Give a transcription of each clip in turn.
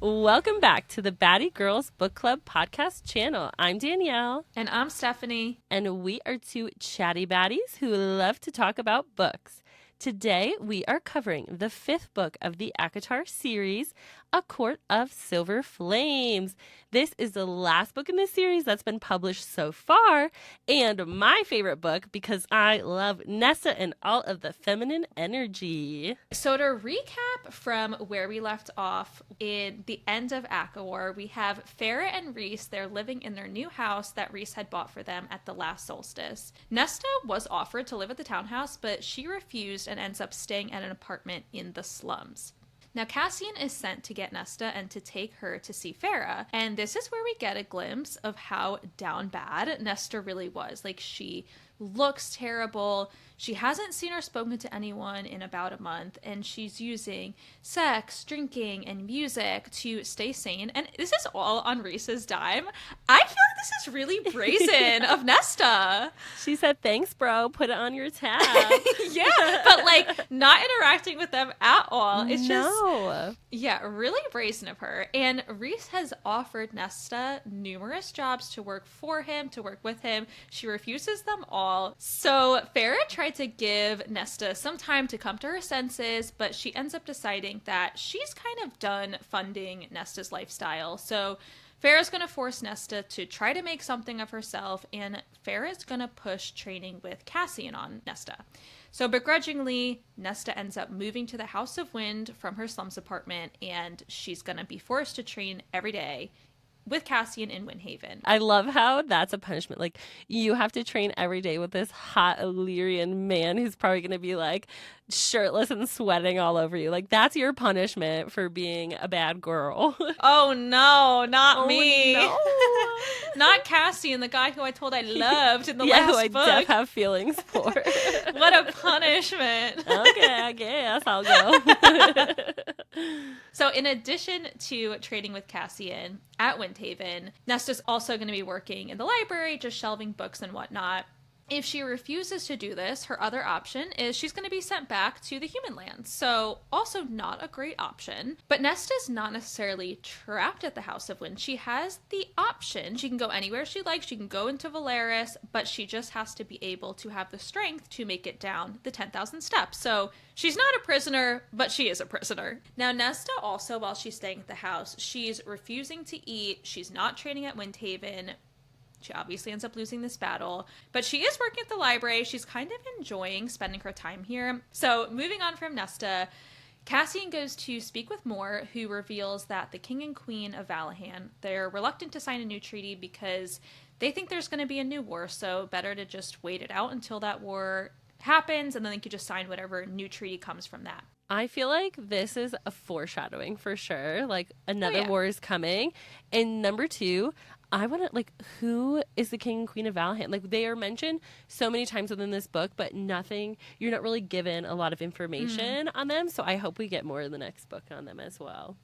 Welcome back to the Batty Girls Book Club podcast channel. I'm Danielle. And I'm Stephanie. And we are two chatty baddies who love to talk about books. Today, we are covering the 5th book of the ACOTAR series, A Court of Silver Flames. This is the last book in this series that's been published so far, and my favorite book because I love Nesta and all of the feminine energy. So to recap from where we left off in the end of ACOTAR, we have Farah and Rhys. They're living in their new house that Rhys had bought for them at the last solstice. Nesta was offered to live at the townhouse, but she refused and ends up staying at an apartment in the slums. Now, Cassian is sent to get Nesta and to take her to see Farah. And this is where we get a glimpse of how down bad Nesta really was. Like, she looks terrible. She hasn't seen or spoken to anyone in about a month, and she's using sex, drinking, and music to stay sane. And this is all on Rhys's dime. I feel like this is really brazen of Nesta. She said, thanks, bro. Put it on your tab. Yeah, but like not interacting with them at all. It's just, yeah, really brazen of her. And Rhys has offered Nesta numerous jobs to work for him, to work with him. She refuses them all. So Farah tried to give Nesta some time to come to her senses, but she ends up deciding that she's kind of done funding Nesta's lifestyle. So Farah's going to force Nesta to try to make something of herself, and Farah's going to push training with Cassian on Nesta. So begrudgingly, Nesta ends up moving to the House of Wind from her slums apartment, and she's going to be forced to train every day with Cassian in Windhaven. I love how that's a punishment. Like, you have to train every day with this hot Illyrian man who's probably going to be like shirtless and sweating all over you. Like, that's your punishment for being a bad girl. Oh no, not me. No. Not Cassian, the guy who I told I loved in the last who I book. def have feelings for. What a punishment. Okay, I guess I'll go. So in addition to training with Cassian at Windhaven, Nesta's also going to be working in the library, just shelving books and whatnot. If she refuses to do this, her other option is she's going to be sent back to the human lands. So also not a great option. But Nesta's not necessarily trapped at the House of Wind. She has the option. She can go anywhere she likes. She can go into Valeris, but she just has to be able to have the strength to make it down the 10,000 steps. So she's not a prisoner, but she is a prisoner. Now, Nesta also, while she's staying at the house, she's refusing to eat. She's not training at Windhaven. She obviously ends up losing this battle, but she is working at the library. She's kind of enjoying spending her time here. So moving on from Nesta, Cassian goes to speak with Mor, who reveals that the king and queen of Valahan, they're reluctant to sign a new treaty because they think there's going to be a new war, so better to just wait it out until that war happens, and then they could just sign whatever new treaty comes from that. I feel like this is a foreshadowing for sure. Like, another war is coming. And number 2, I want to, like, who is the king and queen of Valahan? Like, they are mentioned so many times within this book, but you're not really given a lot of information on them. So I hope we get more in the next book on them as well.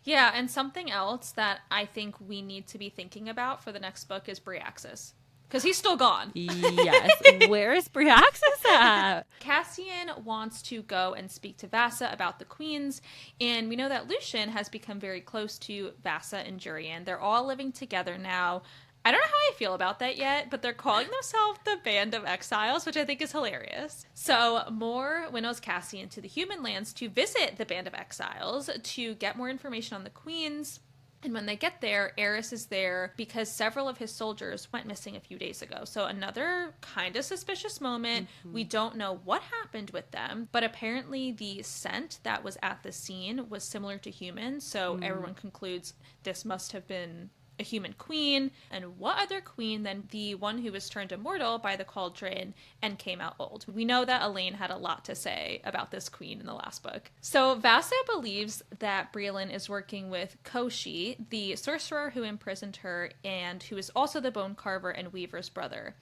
Yeah, and something else that I think we need to be thinking about for the next book is Bryaxis. Because he's still gone. Yes. Where is Bryaxis at? Cassian wants to go and speak to Vassa about the queens. And we know that Lucien has become very close to Vassa and Jurian. They're all living together now. I don't know how I feel about that yet, but they're calling themselves the Band of Exiles, which I think is hilarious. So Mor winnows Cassian to the human lands to visit the Band of Exiles to get more information on the queens. And when they get there, Eris is there because several of his soldiers went missing a few days ago. So another kind of suspicious moment. We don't know what happened with them, but apparently the scent that was at the scene was similar to humans. So everyone concludes this must have been a human queen. And what other queen than the one who was turned immortal by the cauldron and came out old? We know that Elaine had a lot to say about this queen in the last book. So Vassa believes that Brielin is working with Koshi, the sorcerer who imprisoned her and who is also the bone carver and weaver's brother.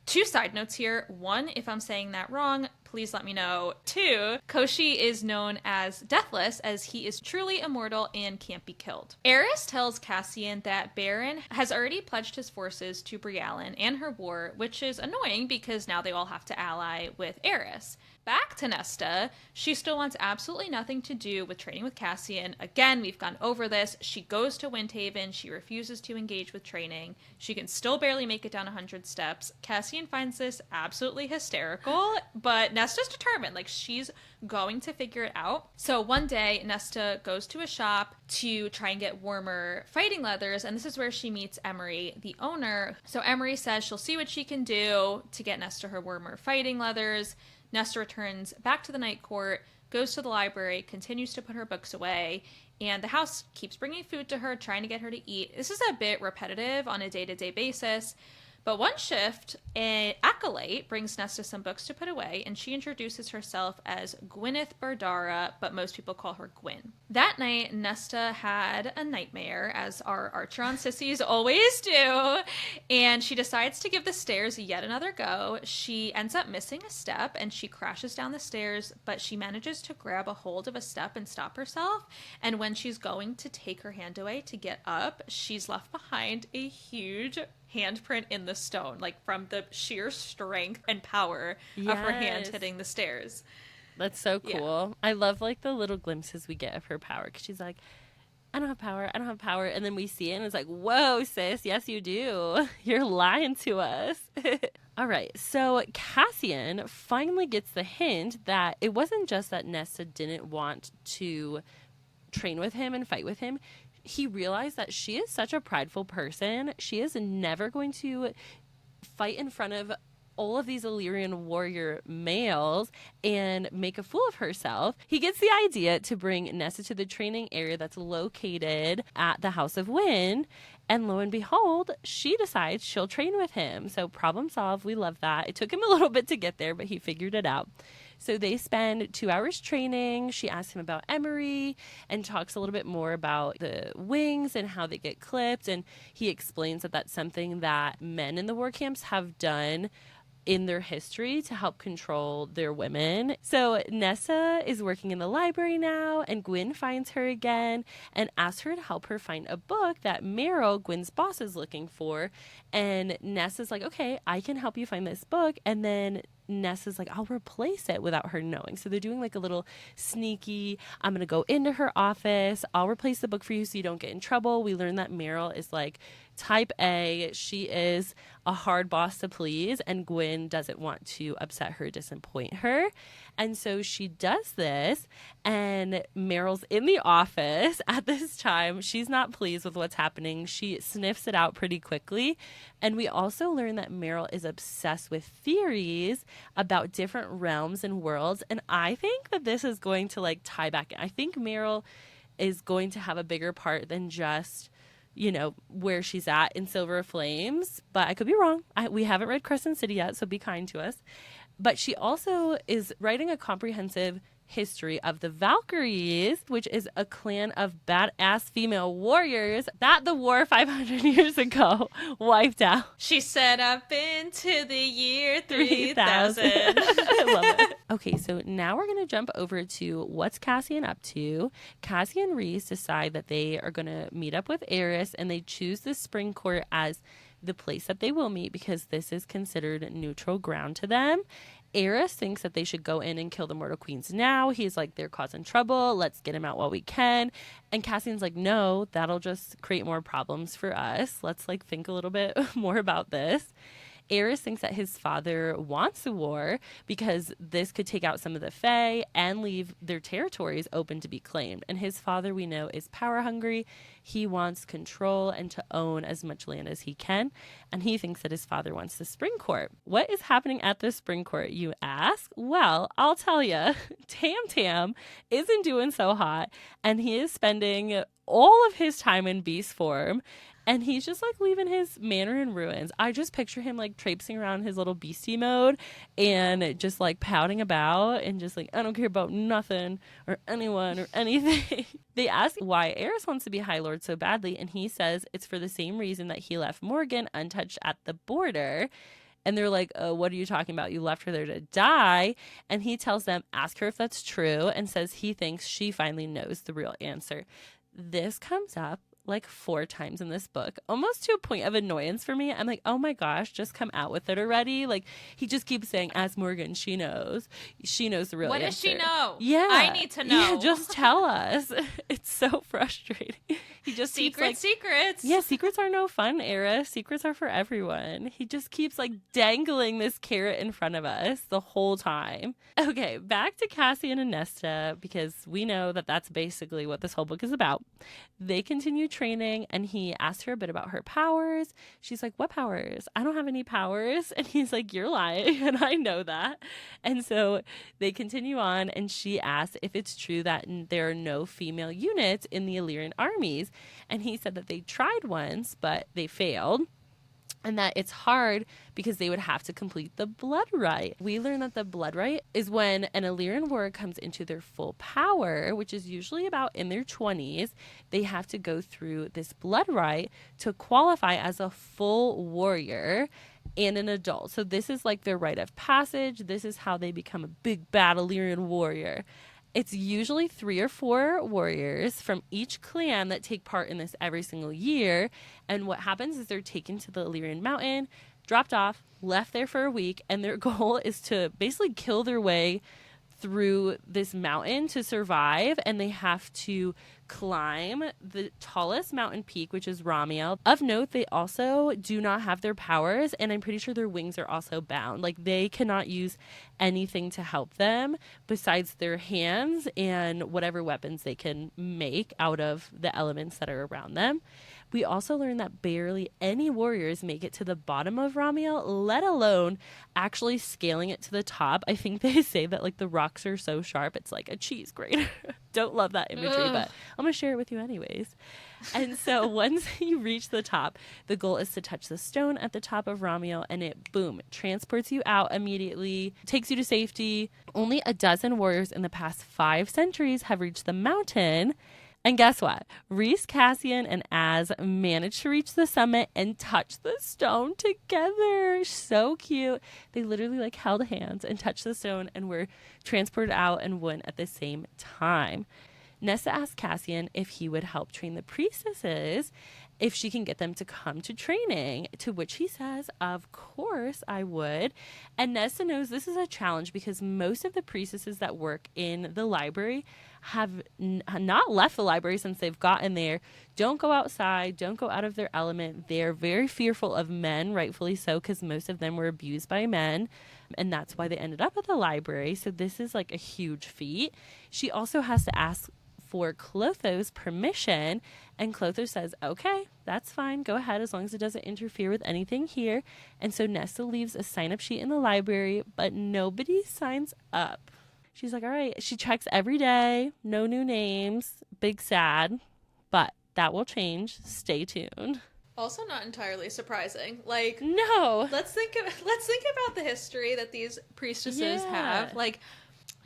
2 side notes here. 1, if I'm saying that wrong, Please let me know. 2, Koshi is known as Deathless, as he is truly immortal and can't be killed. Eris tells Cassian that Baron has already pledged his forces to Brialyn and her war, which is annoying because now they all have to ally with Eris. Back to Nesta, she still wants absolutely nothing to do with training with Cassian. Again, we've gone over this. She goes to Windhaven. She refuses to engage with training. She can still barely make it down 100 steps. Cassian finds this absolutely hysterical, but Nesta's determined. Like, she's going to figure it out. So one day, Nesta goes to a shop to try and get warmer fighting leathers, and this is where she meets Emery, the owner. So Emery says she'll see what she can do to get Nesta her warmer fighting leathers. Nesta returns back to the Night Court, goes to the library, continues to put her books away, and the house keeps bringing food to her, trying to get her to eat. This is a bit repetitive on a day-to-day basis, but one shift, an acolyte brings Nesta some books to put away, and she introduces herself as Gwyneth Bardara, but most people call her Gwyn. That night, Nesta had a nightmare, as our Archeron sissies always do, and she decides to give the stairs yet another go. She ends up missing a step, and she crashes down the stairs, but she manages to grab a hold of a step and stop herself, and when she's going to take her hand away to get up, she's left behind a huge handprint in the stone, like from the sheer strength and power of her hand hitting the stairs. That's so cool. I love like the little glimpses we get of her power, because she's like, I don't have power, I don't have power, and then we see it and it's like, whoa, sis, yes you do, you're lying to us. All right, so Cassian finally gets the hint that it wasn't just that Nesta didn't want to train with him and fight with him. He realized that she is such a prideful person. She is never going to fight in front of all of these Illyrian warrior males and make a fool of herself. He gets the idea to bring Nesta to the training area that's located at the House of Wind. And lo and behold, she decides she'll train with him. So problem solved. We love that. It took him a little bit to get there, but he figured it out. So they spend 2 hours training. She asks him about Emery and talks a little bit more about the wings and how they get clipped. And he explains that that's something that men in the war camps have done in their history to help control their women. So Nessa is working in the library now, and Gwyn finds her again and asks her to help her find a book that Meryl, Gwyn's boss, is looking for. And Nessa's like, okay, I can help you find this book. And then Nessa's like, I'll replace it without her knowing. So they're doing like a little sneaky, I'm going to go into her office. I'll replace the book for you so you don't get in trouble. We learn that Meryl is like type A. She is a hard boss to please, and Gwyn doesn't want to upset her, disappoint her. And so she does this, and Meryl's in the office at this time. She's not pleased with what's happening. She sniffs it out pretty quickly. And we also learn that Meryl is obsessed with theories about different realms and worlds. And I think that this is going to like tie back. I think Meryl is going to have a bigger part than just, you know, where she's at in Silver Flames, but I could be wrong. We haven't read Crescent City yet, so be kind to us. But she also is writing a comprehensive history of the Valkyries, which is a clan of badass female warriors that the war 500 years ago wiped out. She said, I've been to the year 3000. I love it. Okay, so now we're going to jump over to what's Cassian up to. Cassie and Rhys decide that they are going to meet up with Eris, and they choose the Spring Court as the place that they will meet because this is considered neutral ground to them. Eris thinks that they should go in and kill the Mortal Queens now. He's like, they're causing trouble. Let's get him out while we can. And Cassian's like, no, that'll just create more problems for us. Let's like think a little bit more about this. Eris thinks that his father wants a war because this could take out some of the Fae and leave their territories open to be claimed. And his father, we know, is power hungry. He wants control and to own as much land as he can. And he thinks that his father wants the Spring Court. What is happening at the Spring Court, you ask? Well, I'll tell you. Tam Tam isn't doing so hot, and he is spending all of his time in beast form. And he's just like leaving his manor in ruins. I just picture him like traipsing around his little beastie mode and just like pouting about and just like, I don't care about nothing or anyone or anything. They ask why Eris wants to be High Lord so badly. And he says it's for the same reason that he left Morgan untouched at the border. And they're like, oh, what are you talking about? You left her there to die. And he tells them, ask her if that's true, and says he thinks she finally knows the real answer. This comes up like 4 times in this book, almost to a point of annoyance for me. I'm like, oh my gosh, just come out with it already. Like, he just keeps saying, ask Morgan, she knows the real What answer. does she know? Yeah, I need to know. Yeah, just tell us. It's so frustrating. He just secrets. Yeah, secrets are no fun, Era. Secrets are for everyone. He just keeps like dangling this carrot in front of us the whole time. Okay, back to Cassian and Nesta, because we know that that's basically what this whole book is about. They continue training, and he asks her a bit about her powers. She's like, what powers? I don't have any powers. And he's like, you're lying, and I know that. And so they continue on, and she asks if it's true that there are no female units in the Illyrian armies. And he said that they tried once, but they failed. And that it's hard because they would have to complete the blood rite. We learn that the blood rite is when an Illyrian warrior comes into their full power, which is usually about in their 20s. They have to go through this blood rite to qualify as a full warrior and an adult. So this is like their rite of passage. This is how they become a big bad Illyrian warrior. It's usually 3 or 4 warriors from each clan that take part in this every single year. And what happens is they're taken to the Illyrian mountain, dropped off, left there for a week, and their goal is to basically kill their way through this mountain to survive. And they have to climb the tallest mountain peak, which is Ramiel. Of note, they also do not have their powers, and I'm pretty sure their wings are also bound. Like, they cannot use anything to help them besides their hands and whatever weapons they can make out of the elements that are around them. We also learn that barely any warriors make it to the bottom of Ramiel, let alone actually scaling it to the top. I think they say that like the rocks are so sharp, it's like a cheese grater. Don't love that imagery, but I'm going to share it with you anyways. And so once you reach the top, the goal is to touch the stone at the top of Ramiel, and it, boom, transports you out immediately, takes you to safety. Only a dozen warriors in the past 5 centuries have reached the mountain. And guess what? Rhys, Cassian, and Az managed to reach the summit and touch the stone together. So cute. They literally like held hands and touched the stone and were transported out and won at the same time. Nesta asked Cassian if he would help train the priestesses, if she can get them to come to training, to which he says, of course I would. And Nesta knows this is a challenge because most of the priestesses that work in the library have not left the library since they've gotten there, don't go outside, don't go out of their element. They're very fearful of men, rightfully so, because most of them were abused by men. And that's why they ended up at the library. So this is like a huge feat. She also has to ask for Clotho's permission, and Clotho says, okay, that's fine, go ahead, as long as it doesn't interfere with anything here. And so Nesta leaves a sign-up sheet in the library, but nobody signs up. She's like, all right. She checks every day, no new names, big sad, but that will change. Stay tuned. Also not entirely surprising. Like, no. Let's think about the history that these priestesses have. Like,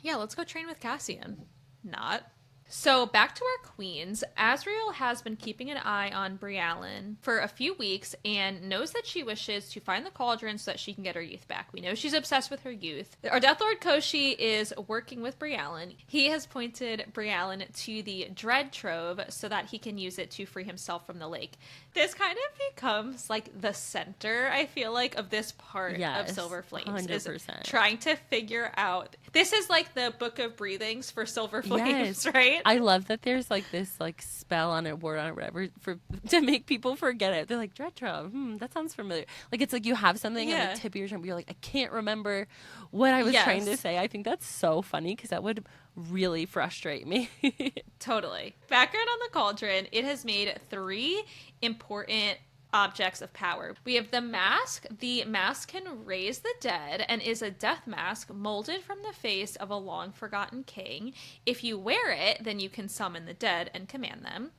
yeah, let's go train with Cassian. Not. So back to our queens. Azriel has been keeping an eye on Brialyn for a few weeks and knows that she wishes to find the cauldron so that she can get her youth back. We know she's obsessed with her youth. Our Death Lord Koshi is working with Brialyn. He has pointed Brialyn to the Dread Trove so that he can use it to free himself from the lake. This kind of becomes like the center, I feel like, of this part of Silver Flames. 100%. Is trying to figure out. This is like the Book of Breathings for Silver Flames, right? I love that there's like this like spell on it, word on it, whatever, to make people forget it. They're like, Dread Trove, that sounds familiar. Like, it's like you have something on the tip of your tongue, but you're like, I can't remember what I was trying to say. I think that's so funny because that would really frustrate me. Totally. Background on the cauldron, it has made 3 important objects of power. We have the mask. The mask can raise the dead and is a death mask molded from the face of a long forgotten king. If you wear it, then you can summon the dead and command them.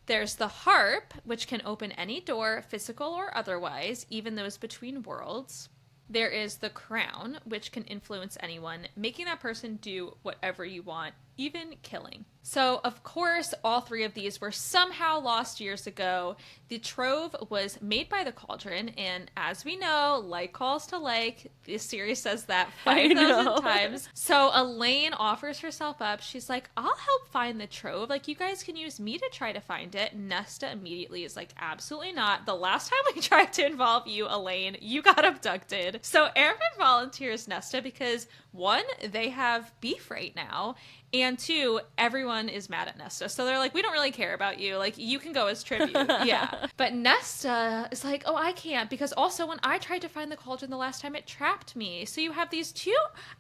There's the harp, which can open any door, physical or otherwise, even those between worlds. There is the crown, which can influence anyone, making that person do whatever you want even killing. So, of course, all three of these were somehow lost years ago. The trove was made by the Cauldron, and as we know, like calls to like. This series says that 5,000 times. So Elaine offers herself up. She's like, I'll help find the trove. Like, you guys can use me to try to find it. Nesta immediately is like, absolutely not. The last time we tried to involve you, Elaine, you got abducted. So Aaron volunteers Nesta because, one, they have beef right now, and two, everyone is mad at Nesta. So they're like, we don't really care about you. Like, you can go as tribute. Yeah. But Nesta is like, oh, I can't. Because also when I tried to find the Cauldron the last time, it trapped me. So you have these two.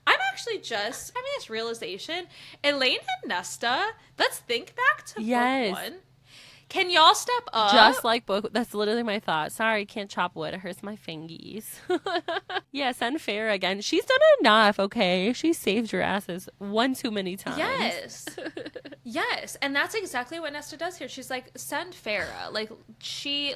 I'm actually just having this realization. Elaine and Nesta, let's think back to book one. Can y'all step up? Just like book. That's literally my thought. Sorry, can't chop wood. It hurts my fingies. Yeah, send Farrah again. She's done enough, okay? She saved your asses one too many times. Yes. Yes. And that's exactly what Nesta does here. She's like, send Farrah. Like,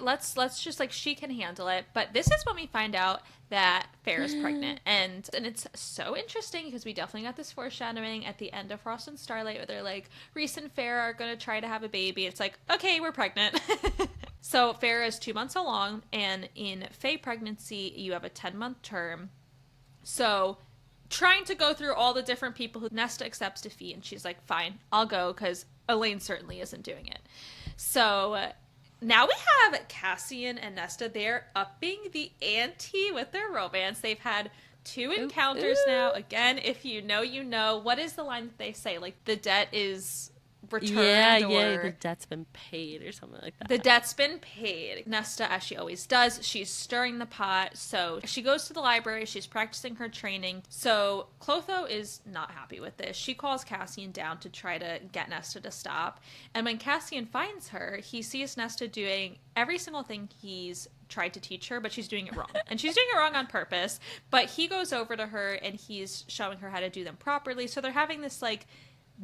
let's just, like, she can handle it. But this is when we find out that Farrah's pregnant. And it's so interesting because we definitely got this foreshadowing at the end of Frost and Starlight where they're like, Reese and Farrah are going to try to have a baby. It's like, okay, we're pregnant. So Farrah is 2 months along, and in Fae pregnancy, you have a 10-month term. So trying to go through all the different people who Nesta accepts defeat, and she's like, fine, I'll go, because Elaine certainly isn't doing it. So now we have Cassian and Nesta. They're upping the ante with their romance. They've had 2 encounters now. Again, if you know, you know. What is the line that they say? Like, the debt is returned, yeah, the debt's been paid or something like that. The debt's been paid. Nesta, as she always does, she's stirring the pot. So she goes to the library. She's practicing her training. So Clotho is not happy with this. She calls Cassian down to try to get Nesta to stop. And when Cassian finds her, he sees Nesta doing every single thing he's tried to teach her, but she's doing it wrong. And she's doing it wrong on purpose. But he goes over to her and he's showing her how to do them properly. So they're having this, like,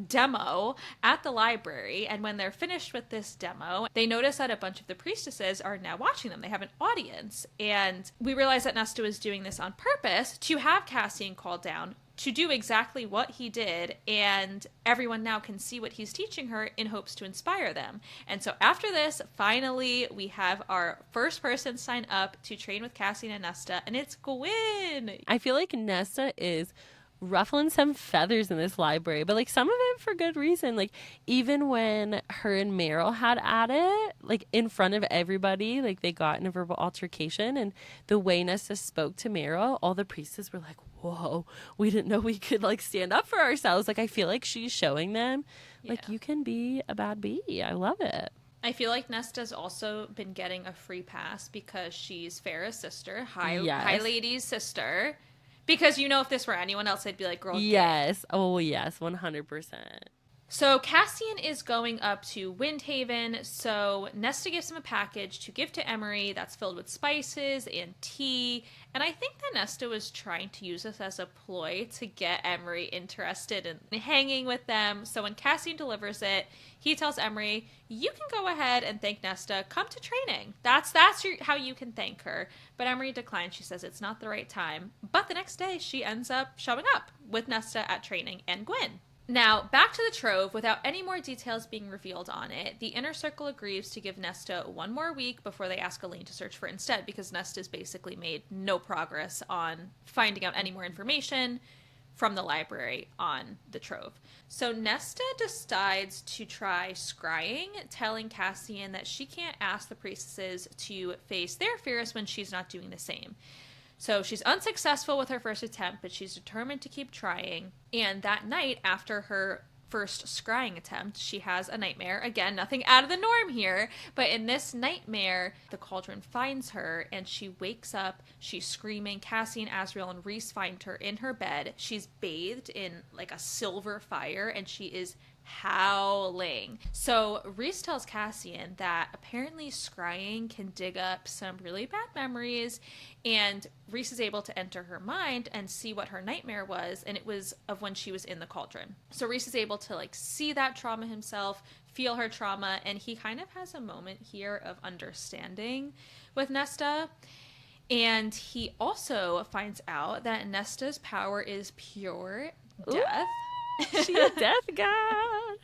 demo at the library, and when they're finished with this demo, they notice that a bunch of the priestesses are now watching them. They have an audience, and we realize that Nesta was doing this on purpose to have Cassian called down to do exactly what he did, and everyone now can see what he's teaching her in hopes to inspire them. And so after this, finally, we have our first person sign up to train with Cassian and Nesta, and it's Gwyn. I feel like Nesta is ruffling some feathers in this library, but like some of it for good reason. Like even when her and Meryl had at it, like in front of everybody, like they got in a verbal altercation, and the way Nesta spoke to Meryl, all the priestesses were like, whoa, we didn't know we could like stand up for ourselves. Like I feel like she's showing them like you can be a bad bee. I love it. I feel like Nesta's also been getting a free pass because she's Farrah's sister, High Lady's sister. Because, you know, if this were anyone else, I'd be like, girl. Yes. Oh, yes. 100%. So Cassian is going up to Windhaven. So Nesta gives him a package to give to Emery that's filled with spices and tea. And I think that Nesta was trying to use this as a ploy to get Emery interested in hanging with them. So when Cassian delivers it, he tells Emery, you can go ahead and thank Nesta. Come to training. That's how you can thank her. But Emery declines. She says it's not the right time. But the next day, she ends up showing up with Nesta at training and Gwyn. Now, back to the trove. Without any more details being revealed on it, the Inner Circle agrees to give Nesta 1 more week before they ask Elaine to search for it instead, because Nesta's basically made no progress on finding out any more information from the library on the trove. So Nesta decides to try scrying, telling Cassian that she can't ask the priestesses to face their fears when she's not doing the same. So she's unsuccessful with her first attempt, but she's determined to keep trying. And that night, after her first scrying attempt, she has a nightmare. Again, nothing out of the norm here. But in this nightmare, the Cauldron finds her, and she wakes up. She's screaming. Cassian, Azrael, and Reese find her in her bed. She's bathed in like a silver fire, and she is howling. So Reese tells Cassian that apparently scrying can dig up some really bad memories, and Reese is able to enter her mind and see what her nightmare was, and it was of when she was in the Cauldron. So Reese is able to like see that trauma himself, feel her trauma, and he kind of has a moment here of understanding with Nesta. And he also finds out that Nesta's power is pure death. She a death god.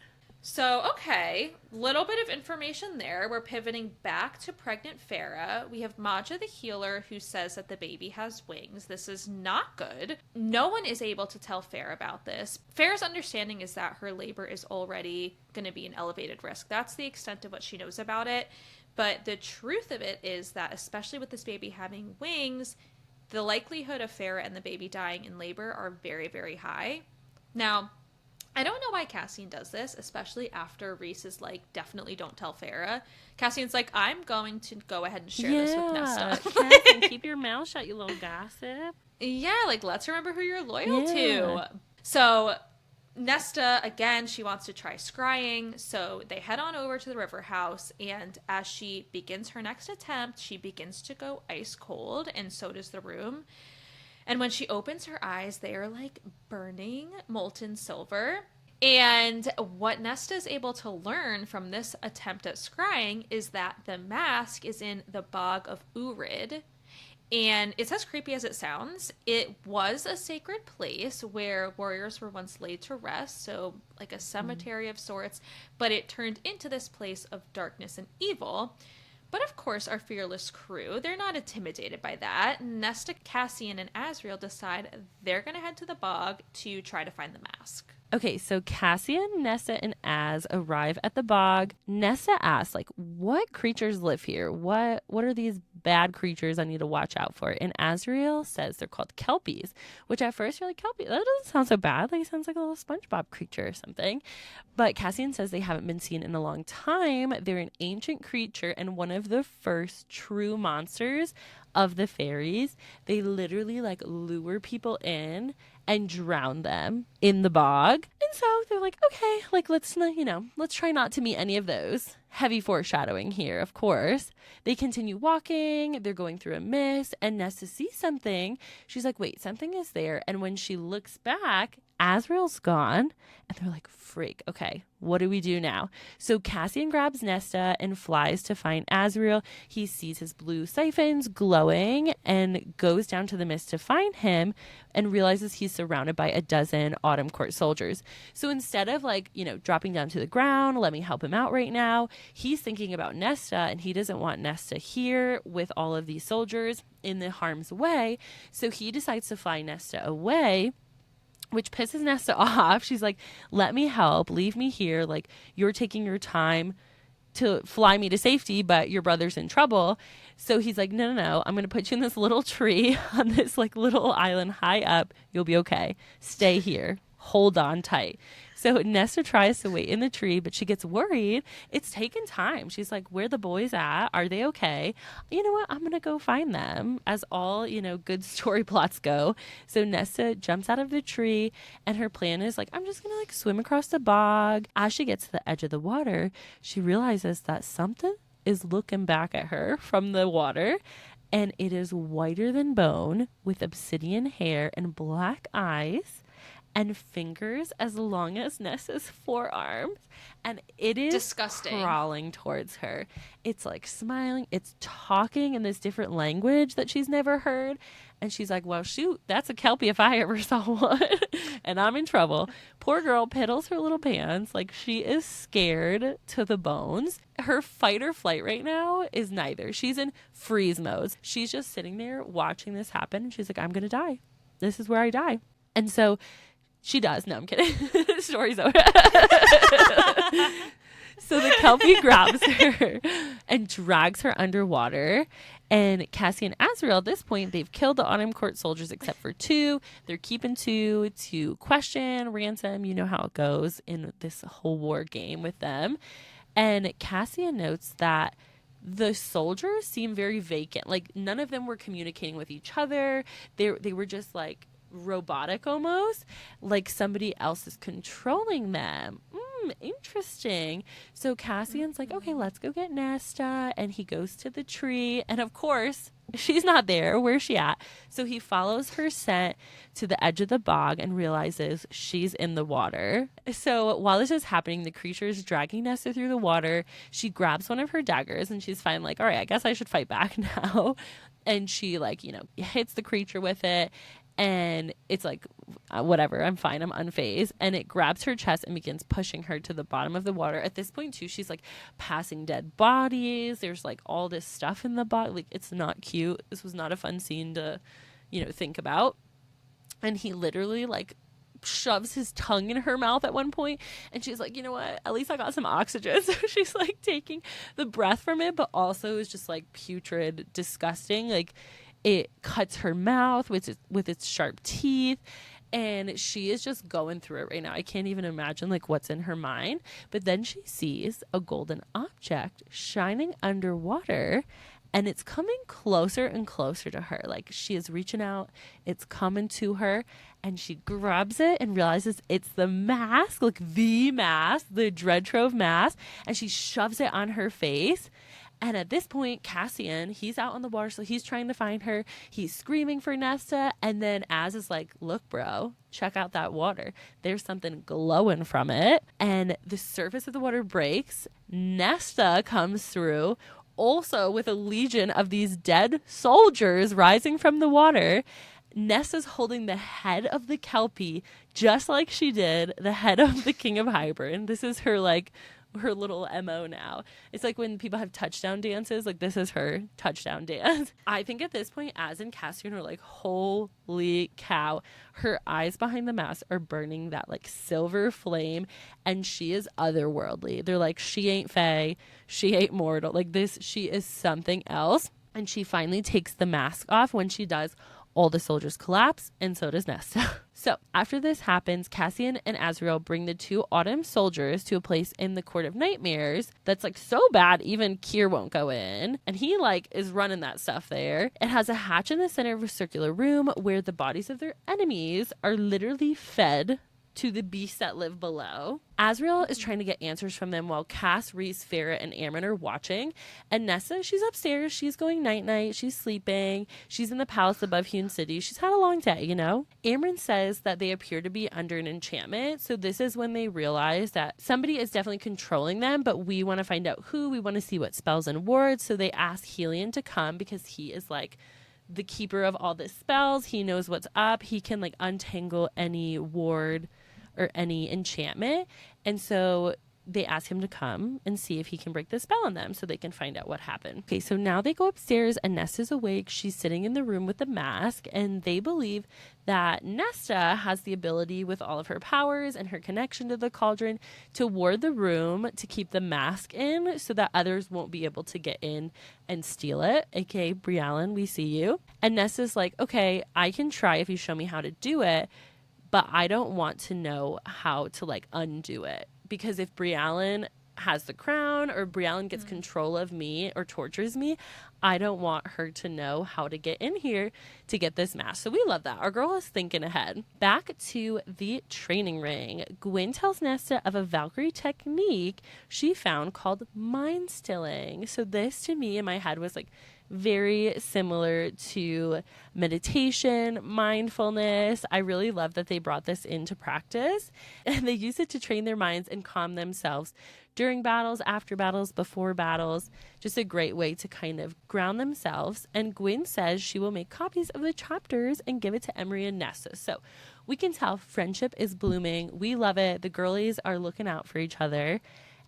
So, okay, little bit of information there. We're pivoting back to pregnant Farah. We have Maja the healer who says that the baby has wings. This is not good. No one is able to tell Farah about this. Farah's understanding is that her labor is already going to be an elevated risk. That's the extent of what she knows about it. But the truth of it is that, especially with this baby having wings, the likelihood of Farah and the baby dying in labor are very, very high. Now, I don't know why Cassian does this, especially after Reese is like, definitely don't tell Farah. Cassian's like, I'm going to go ahead and share this with Nesta. Cassian, keep your mouth shut, you little gossip. Yeah, like, let's remember who you're loyal to. So Nesta, again, she wants to try scrying. So they head on over to the river house. And as she begins her next attempt, she begins to go ice cold. And so does the room. And when she opens her eyes, they are like burning molten silver. And what Nesta is able to learn from this attempt at scrying is that the mask is in the bog of Urid. And it's as creepy as it sounds. It was a sacred place where warriors were once laid to rest, so like a cemetery of sorts, but it turned into this place of darkness and evil. But of course, our fearless crew, they're not intimidated by that. Nesta, Cassian, and Azriel decide they're going to head to the bog to try to find the mask. Okay, so Cassian, Nesta, and Az arrive at the bog. Nesta asks, like, what creatures live here? What are these bad creatures I need to watch out for? And Azriel says they're called Kelpies, which at first you're like, Kelpie, that doesn't sound so bad. Like, it sounds like a little SpongeBob creature or something. But Cassian says they haven't been seen in a long time. They're an ancient creature and one of the first true monsters of the fairies. They literally like lure people in and drown them in the bog. And so they're like, okay, like let's try not to meet any of those. Heavy foreshadowing here, of course. They continue walking. They're going through a mist, and Nesta sees something. She's like, wait, something is there. And when she looks back, Azrael's gone. And they're like, freak. Okay, what do we do now? So Cassian grabs Nesta and flies to find Azrael. He sees his blue siphons glowing and goes down to the mist to find him and realizes he's surrounded by a dozen Autumn Court soldiers. So instead of dropping down to the ground, let me help him out right now, he's thinking about Nesta, and he doesn't want Nesta here with all of these soldiers in the harm's way. So he decides to fly Nesta away, which pisses Nesta off. She's like, let me help. Leave me here. Like, you're taking your time to fly me to safety, but your brother's in trouble. So he's like, no. I'm going to put you in this little tree on this like little island high up. You'll be okay. Stay here. Hold on tight. So Nesta tries to wait in the tree, but she gets worried. It's taken time. She's like, where the boys at? Are they okay? You know what? I'm going to go find them, as all, good story plots go. So Nesta jumps out of the tree, and her plan is like, I'm just going to like swim across the bog. As she gets to the edge of the water, she realizes that something is looking back at her from the water. And it is whiter than bone with obsidian hair and black eyes and fingers as long as Nessa's forearms. And it is disgusting, crawling towards her. It's like smiling. It's talking in this different language that she's never heard. And she's like, well, shoot, that's a Kelpie if I ever saw one. And I'm in trouble. Poor girl piddles her little pants. Like, she is scared to the bones. Her fight or flight right now is neither. She's in freeze mode. She's just sitting there watching this happen. And she's like, I'm going to die. This is where I die. And so she does. No, I'm kidding. Story's over. So the Kelpie grabs her and drags her underwater. And Cassie and Azrael, at this point, they've killed the Autumn Court soldiers except for 2. They're keeping 2 to question, ransom. You know how it goes in this whole war game with them. And Cassian notes that the soldiers seem very vacant. Like, none of them were communicating with each other. They were just like robotic almost, like somebody else is controlling them. Interesting. So Cassian's like, okay, let's go get Nesta. And he goes to the tree. And of course, she's not there. Where's she at? So he follows her scent to the edge of the bog and realizes she's in the water. So while this is happening, the creature is dragging Nesta through the water. She grabs one of her daggers and she's finally like, all right, I guess I should fight back now. And she hits the creature with it. And it's like, whatever, I'm fine, I'm unfazed. And it grabs her chest and begins pushing her to the bottom of the water. At this point, too, she's like passing dead bodies. There's like all this stuff in the body. Like, it's not cute. This was not a fun scene to, think about. And he literally like shoves his tongue in her mouth at one point, and she's like, you know what, at least I got some oxygen. So she's like taking the breath from it, but also is just like putrid, disgusting. Like, it cuts her mouth with its sharp teeth, and she is just going through it right now. I can't even imagine like what's in her mind. But then she sees a golden object shining underwater, and it's coming closer and closer to her. Like, she is reaching out, it's coming to her, and she grabs it and realizes it's the mask, like the mask, the Dread Trove mask, and she shoves it on her face. And at this point, Cassian, he's out on the water, so he's trying to find her. He's screaming for Nesta, and then Az is like, look, bro, check out that water. There's something glowing from it. And the surface of the water breaks. Nesta comes through, also with a legion of these dead soldiers rising from the water. Nesta's holding the head of the Kelpie, just like she did the head of the King of Hybern. This is her her little MO now. It's like when people have touchdown dances, like this is her touchdown dance. I think at this point, Az and Cassian are like, holy cow. Her eyes behind the mask are burning that like silver flame, and she is otherworldly. They're like, she ain't fae, she ain't mortal. Like this, she is something else. And she finally takes the mask off. When she does, all the soldiers collapse, and so does Nesta. So after this happens, Cassian and Azrael bring the two Autumn soldiers to a place in the Court of Nightmares that's like so bad even Kier won't go in. And he like is running that stuff there. It has a hatch in the center of a circular room where the bodies of their enemies are literally fed to the beasts that live below. Azrael is trying to get answers from them while Cass, Reese, Farrah, and Amryn are watching. And Nessa, she's upstairs. She's going night-night. She's sleeping. She's in the palace above Hewn City. She's had a long day, Amryn says that they appear to be under an enchantment. So this is when they realize that somebody is definitely controlling them, but we want to find out who. We want to see what spells and wards. So they ask Helion to come because he is like the keeper of all the spells. He knows what's up. He can like untangle any ward or any enchantment. And so they ask him to come and see if he can break the spell on them so they can find out what happened. Okay, so now they go upstairs and Nesta's awake. She's sitting in the room with the mask, and they believe that Nesta has the ability with all of her powers and her connection to the cauldron to ward the room to keep the mask in so that others won't be able to get in and steal it. Okay, Brialyn, we see you. And Nesta's like, okay, I can try if you show me how to do it, but I don't want to know how to like undo it, because if Brialyn has the crown or Brialyn gets control of me or tortures me, I don't want her to know how to get in here to get this mask. So we love that. Our girl is thinking ahead. Back to the training ring. Gwen tells Nesta of a Valkyrie technique she found called mind stilling. So this to me in my head was like very similar to meditation, mindfulness. I really love that they brought this into practice, and they use it to train their minds and calm themselves during battles, after battles, before battles. Just a great way to kind of ground themselves. And Gwen says she will make copies of the chapters and give it to Emery and Nesta. So we can tell friendship is blooming. We love it. The girlies are looking out for each other.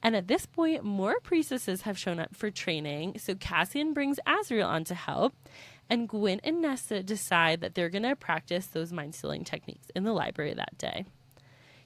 And at this point, more priestesses have shown up for training. So Cassian brings Azrael on to help. And Gwen and Nesta decide that they're going to practice those mind-stealing techniques in the library that day.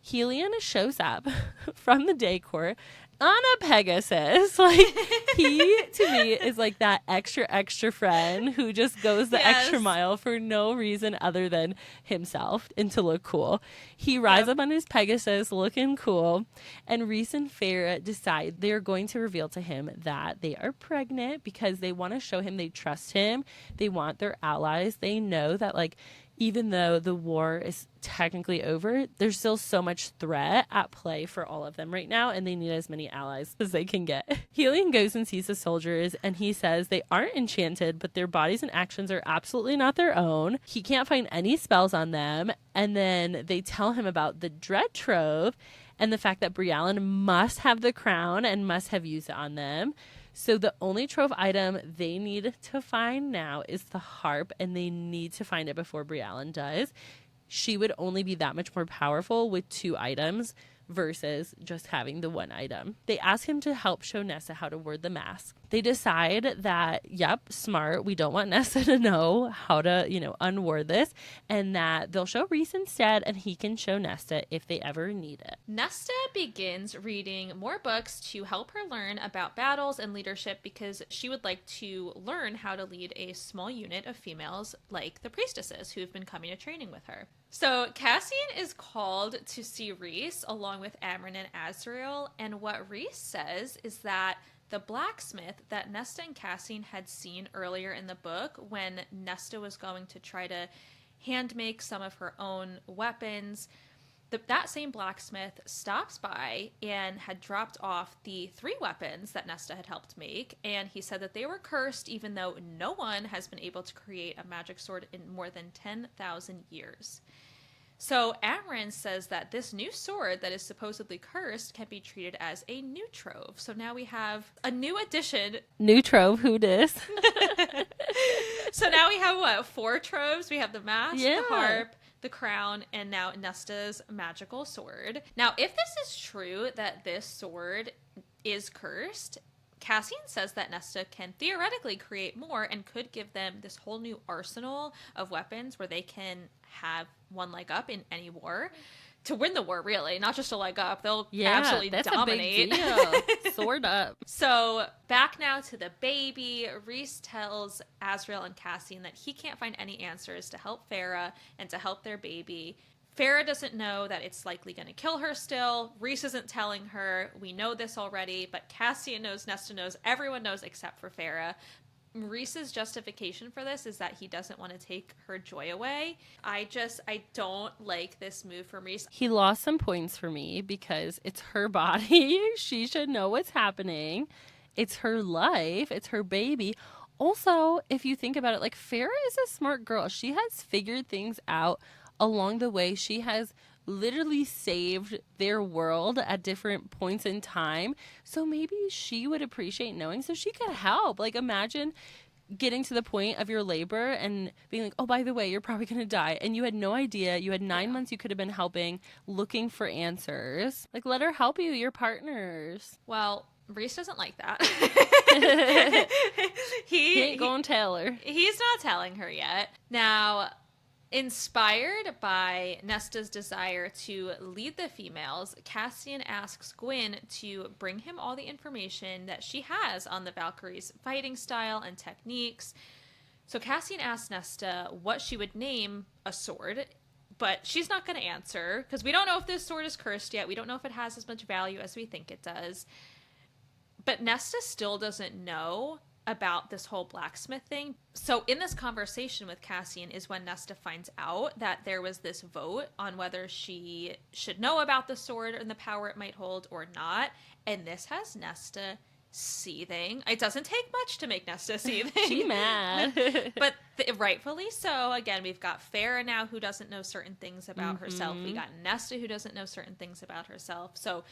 Helion shows up from the day court on a Pegasus. Like, he, to me, is like that extra friend who just goes the extra mile for no reason other than himself and to look cool. He rides up on his Pegasus looking cool, and Reese and Farrah decide they're going to reveal to him that they are pregnant because they want to show him they trust him. They want their allies. They know that, like, even though the war is technically over, there's still so much threat at play for all of them right now, and they need as many allies as they can get. Helion goes and sees the soldiers, and he says they aren't enchanted, but their bodies and actions are absolutely not their own. He can't find any spells on them, and then they tell him about the Dread Trove and the fact that Brialyn must have the crown and must have used it on them. So the only trove item they need to find now is the harp, and they need to find it before Briallen does. She would only be that much more powerful with 2 items versus just having the 1 item. They ask him to help show Nesta how to word the mask. They decide that, yep, smart, we don't want Nesta to know how to, unword this, and that they'll show Rhys instead, and he can show Nesta if they ever need it. Nesta begins reading more books to help her learn about battles and leadership because she would like to learn how to lead a small unit of females like the priestesses who've been coming to training with her. So Cassian is called to see Rhys along with Amren and Azriel, and what Rhys says is that the blacksmith that Nesta and Cassian had seen earlier in the book when Nesta was going to try to hand make some of her own weapons, that same blacksmith stops by and had dropped off the 3 weapons that Nesta had helped make, and he said that they were cursed even though no one has been able to create a magic sword in more than 10,000 years. So Amren says that this new sword that is supposedly cursed can be treated as a new trove. So now we have a new addition. New trove, who dis? So now we have 4 troves? We have the mask, yeah, the harp, the crown, and now Nesta's magical sword. Now, if this is true that this sword is cursed, Cassian says that Nesta can theoretically create more and could give them this whole new arsenal of weapons where they can have one leg up in any war. To win the war, really, not just a leg up. They'll absolutely that's dominate. A big deal. Sword up. So back now to the baby. Rhys tells Azriel and Cassian that he can't find any answers to help Farah and to help their baby. Farah doesn't know that it's likely going to kill her still. Rhys isn't telling her. We know this already, but Cassian knows, Nesta knows, everyone knows except for Farah. Rhys's justification for this is that he doesn't want to take her joy away. I don't like this move from Rhys. He lost some points for me because it's her body. She should know what's happening. It's her life. It's her baby. Also, if you think about it, like, Farah is a smart girl. She has figured things out along the way. She has literally saved their world at different points in time. So maybe she would appreciate knowing so she could help. Like, imagine getting to the point of your labor and being like, oh, by the way, you're probably going to die. And you had no idea. You had 9 months you could have been helping, looking for answers. Like, let her help you. You're partners. Well, Rhys doesn't like that. He ain't gonna tell her. He's not telling her yet. Now, inspired by Nesta's desire to lead the females, Cassian asks Gwyn to bring him all the information that she has on the Valkyries' fighting style and techniques. So Cassian asks Nesta what she would name a sword, but she's not going to answer because we don't know if this sword is cursed yet. We don't know if it has as much value as we think it does. But Nesta still doesn't know about this whole blacksmith thing. So in this conversation with Cassian is when Nesta finds out that there was this vote on whether she should know about the sword and the power it might hold or not. And this has Nesta seething. It doesn't take much to make Nesta seething. She's mad. But rightfully so. Again, we've got Farah now who doesn't know certain things about herself. We got Nesta who doesn't know certain things about herself. So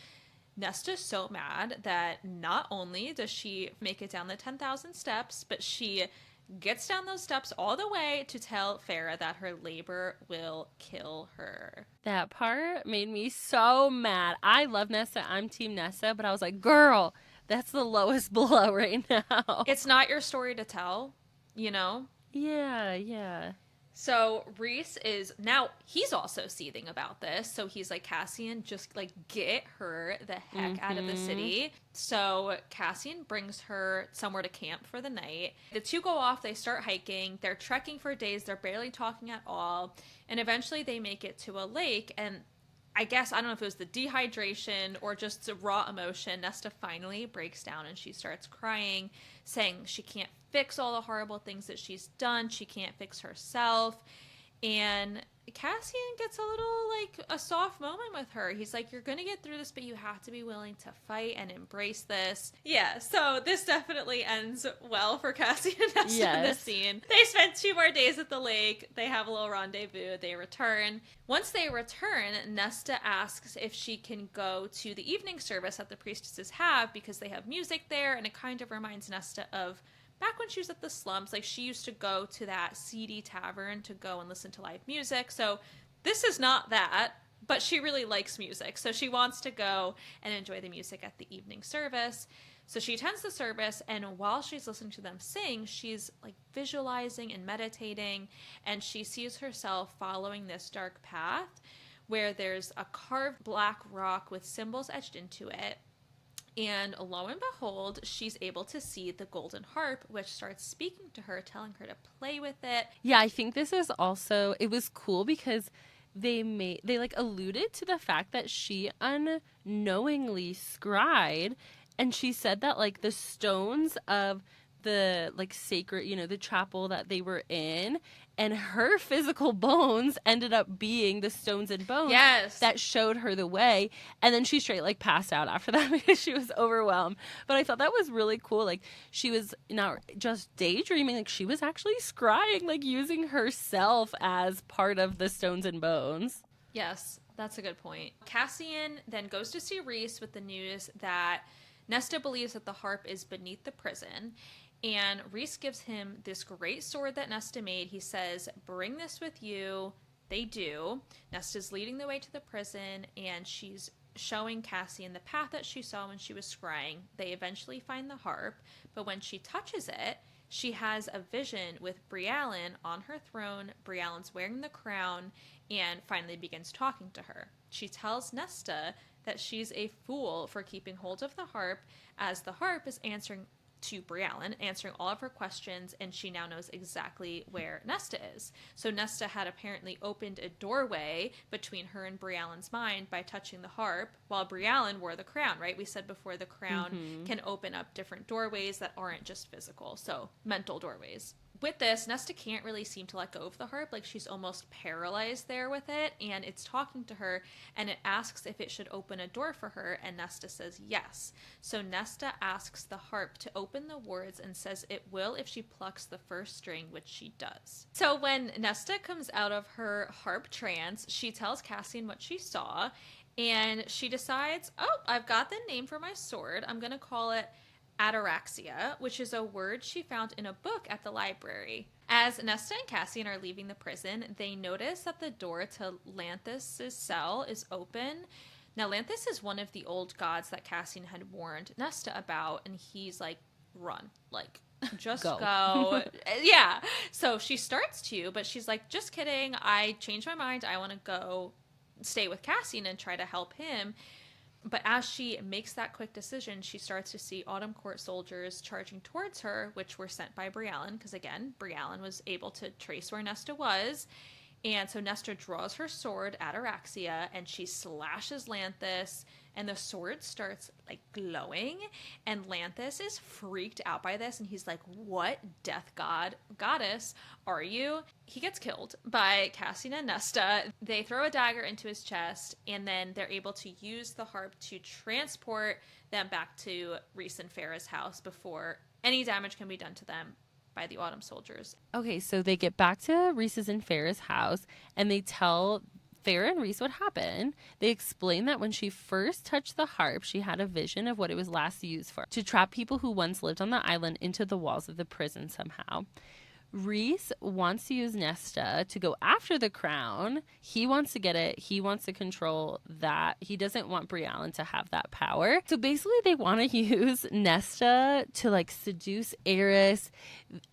Nesta's so mad that not only does she make it down the 10,000 steps, but she gets down those steps all the way to tell Farah that her labor will kill her. That part made me so mad. I love Nesta. I'm Team Nesta, but I was like, girl, that's the lowest blow right now. It's not your story to tell, you know? Yeah. So Rhys is now, he's also seething about this. So he's like, Cassian, just like get her the heck out of the city. So Cassian brings her somewhere to camp for the night. The two go off, they start hiking. They're trekking for days. They're barely talking at all. And eventually they make it to a lake. And I guess, I don't know if it was the dehydration or just the raw emotion, Nesta finally breaks down and she starts crying, saying she can't fix all the horrible things that she's done. She can't fix herself. And Cassian gets a little, like, a soft moment with her. He's like, you're gonna get through this, but you have to be willing to fight and embrace this. Yeah, so this definitely ends well for Cassian and Nesta in this scene. They spend 2 more days at the lake. They have a little rendezvous. They return. Once they return, Nesta asks if she can go to the evening service that the priestesses have because they have music there, and it kind of reminds Nesta of back when she was at the slums. Like, she used to go to that seedy tavern to go and listen to live music. So this is not that, but she really likes music. So she wants to go and enjoy the music at the evening service. So she attends the service, and while she's listening to them sing, she's like visualizing and meditating, and she sees herself following this dark path where there's a carved black rock with symbols etched into it. And lo and behold, she's able to see the golden harp, which starts speaking to her, telling her to play with it. Yeah, I think this is also, it was cool because they like alluded to the fact that she unknowingly scried, and she said that like the stones of the like sacred, the chapel that they were in, and her physical bones ended up being the stones and bones that showed her the way. And then she straight like passed out after that because she was overwhelmed. But I thought that was really cool. Like, she was not just daydreaming, like she was actually scrying, like using herself as part of the stones and bones. Yes, that's a good point. Cassian then goes to see Rhys with the news that Nesta believes that the harp is beneath the prison. And Rhys gives him this great sword that Nesta made. He says, bring this with you. They do. Nesta's leading the way to the prison, and she's showing Cassian the path that she saw when she was scrying. They eventually find the harp, but when she touches it, she has a vision with Briallen on her throne. Briallen's wearing the crown and finally begins talking to her. She tells Nesta that she's a fool for keeping hold of the harp, as the harp is answering to Briallen, answering all of her questions, and she now knows exactly where Nesta is. So Nesta had apparently opened a doorway between her and Briallen's mind by touching the harp, while Briallen wore the crown, right? We said before, the crown can open up different doorways that aren't just physical, so mental doorways. With this, Nesta can't really seem to let go of the harp. Like, she's almost paralyzed there with it, and it's talking to her, and it asks if it should open a door for her, and Nesta says yes. So Nesta asks the harp to open the wards and says it will if she plucks the first string, which she does. So when Nesta comes out of her harp trance, she tells Cassian what she saw, and she decides, oh, I've got the name for my sword. I'm going to call it ataraxia, which is a word she found in a book at the library. As Nesta and Cassian are leaving the prison, they notice that the door to Lanthus' cell is open. Now, Lanthus is one of the old gods that Cassian had warned Nesta about, and he's like, run, like, just go. Yeah. So she starts to, but she's like, just kidding. I changed my mind. I want to go stay with Cassian and try to help him. But as she makes that quick decision, she starts to see Autumn Court soldiers charging towards her, which were sent by Briallen, because again, Briallen was able to trace where Nesta was. And so Nesta draws her sword, Ataraxia, and she slashes Lanthus, and the sword starts like glowing, and Lanthus is freaked out by this, and he's like, what death goddess are you? He gets killed by Cassian and Nesta. They throw a dagger into his chest, and then they're able to use the harp to transport them back to Rhys and Farah's house before any damage can be done to them by the Autumn soldiers. Okay, so they get back to Rhys's and Farah's house, and they tell Farah and Rhys what happened. They explain that when she first touched the harp, she had a vision of what it was last used for, to trap people who once lived on the island into the walls of the prison somehow. Rhys wants to use Nesta to go after the crown. He wants to get it. He wants to control that. He doesn't want Briallen to have that power. So basically they want to use Nesta to like seduce Eris.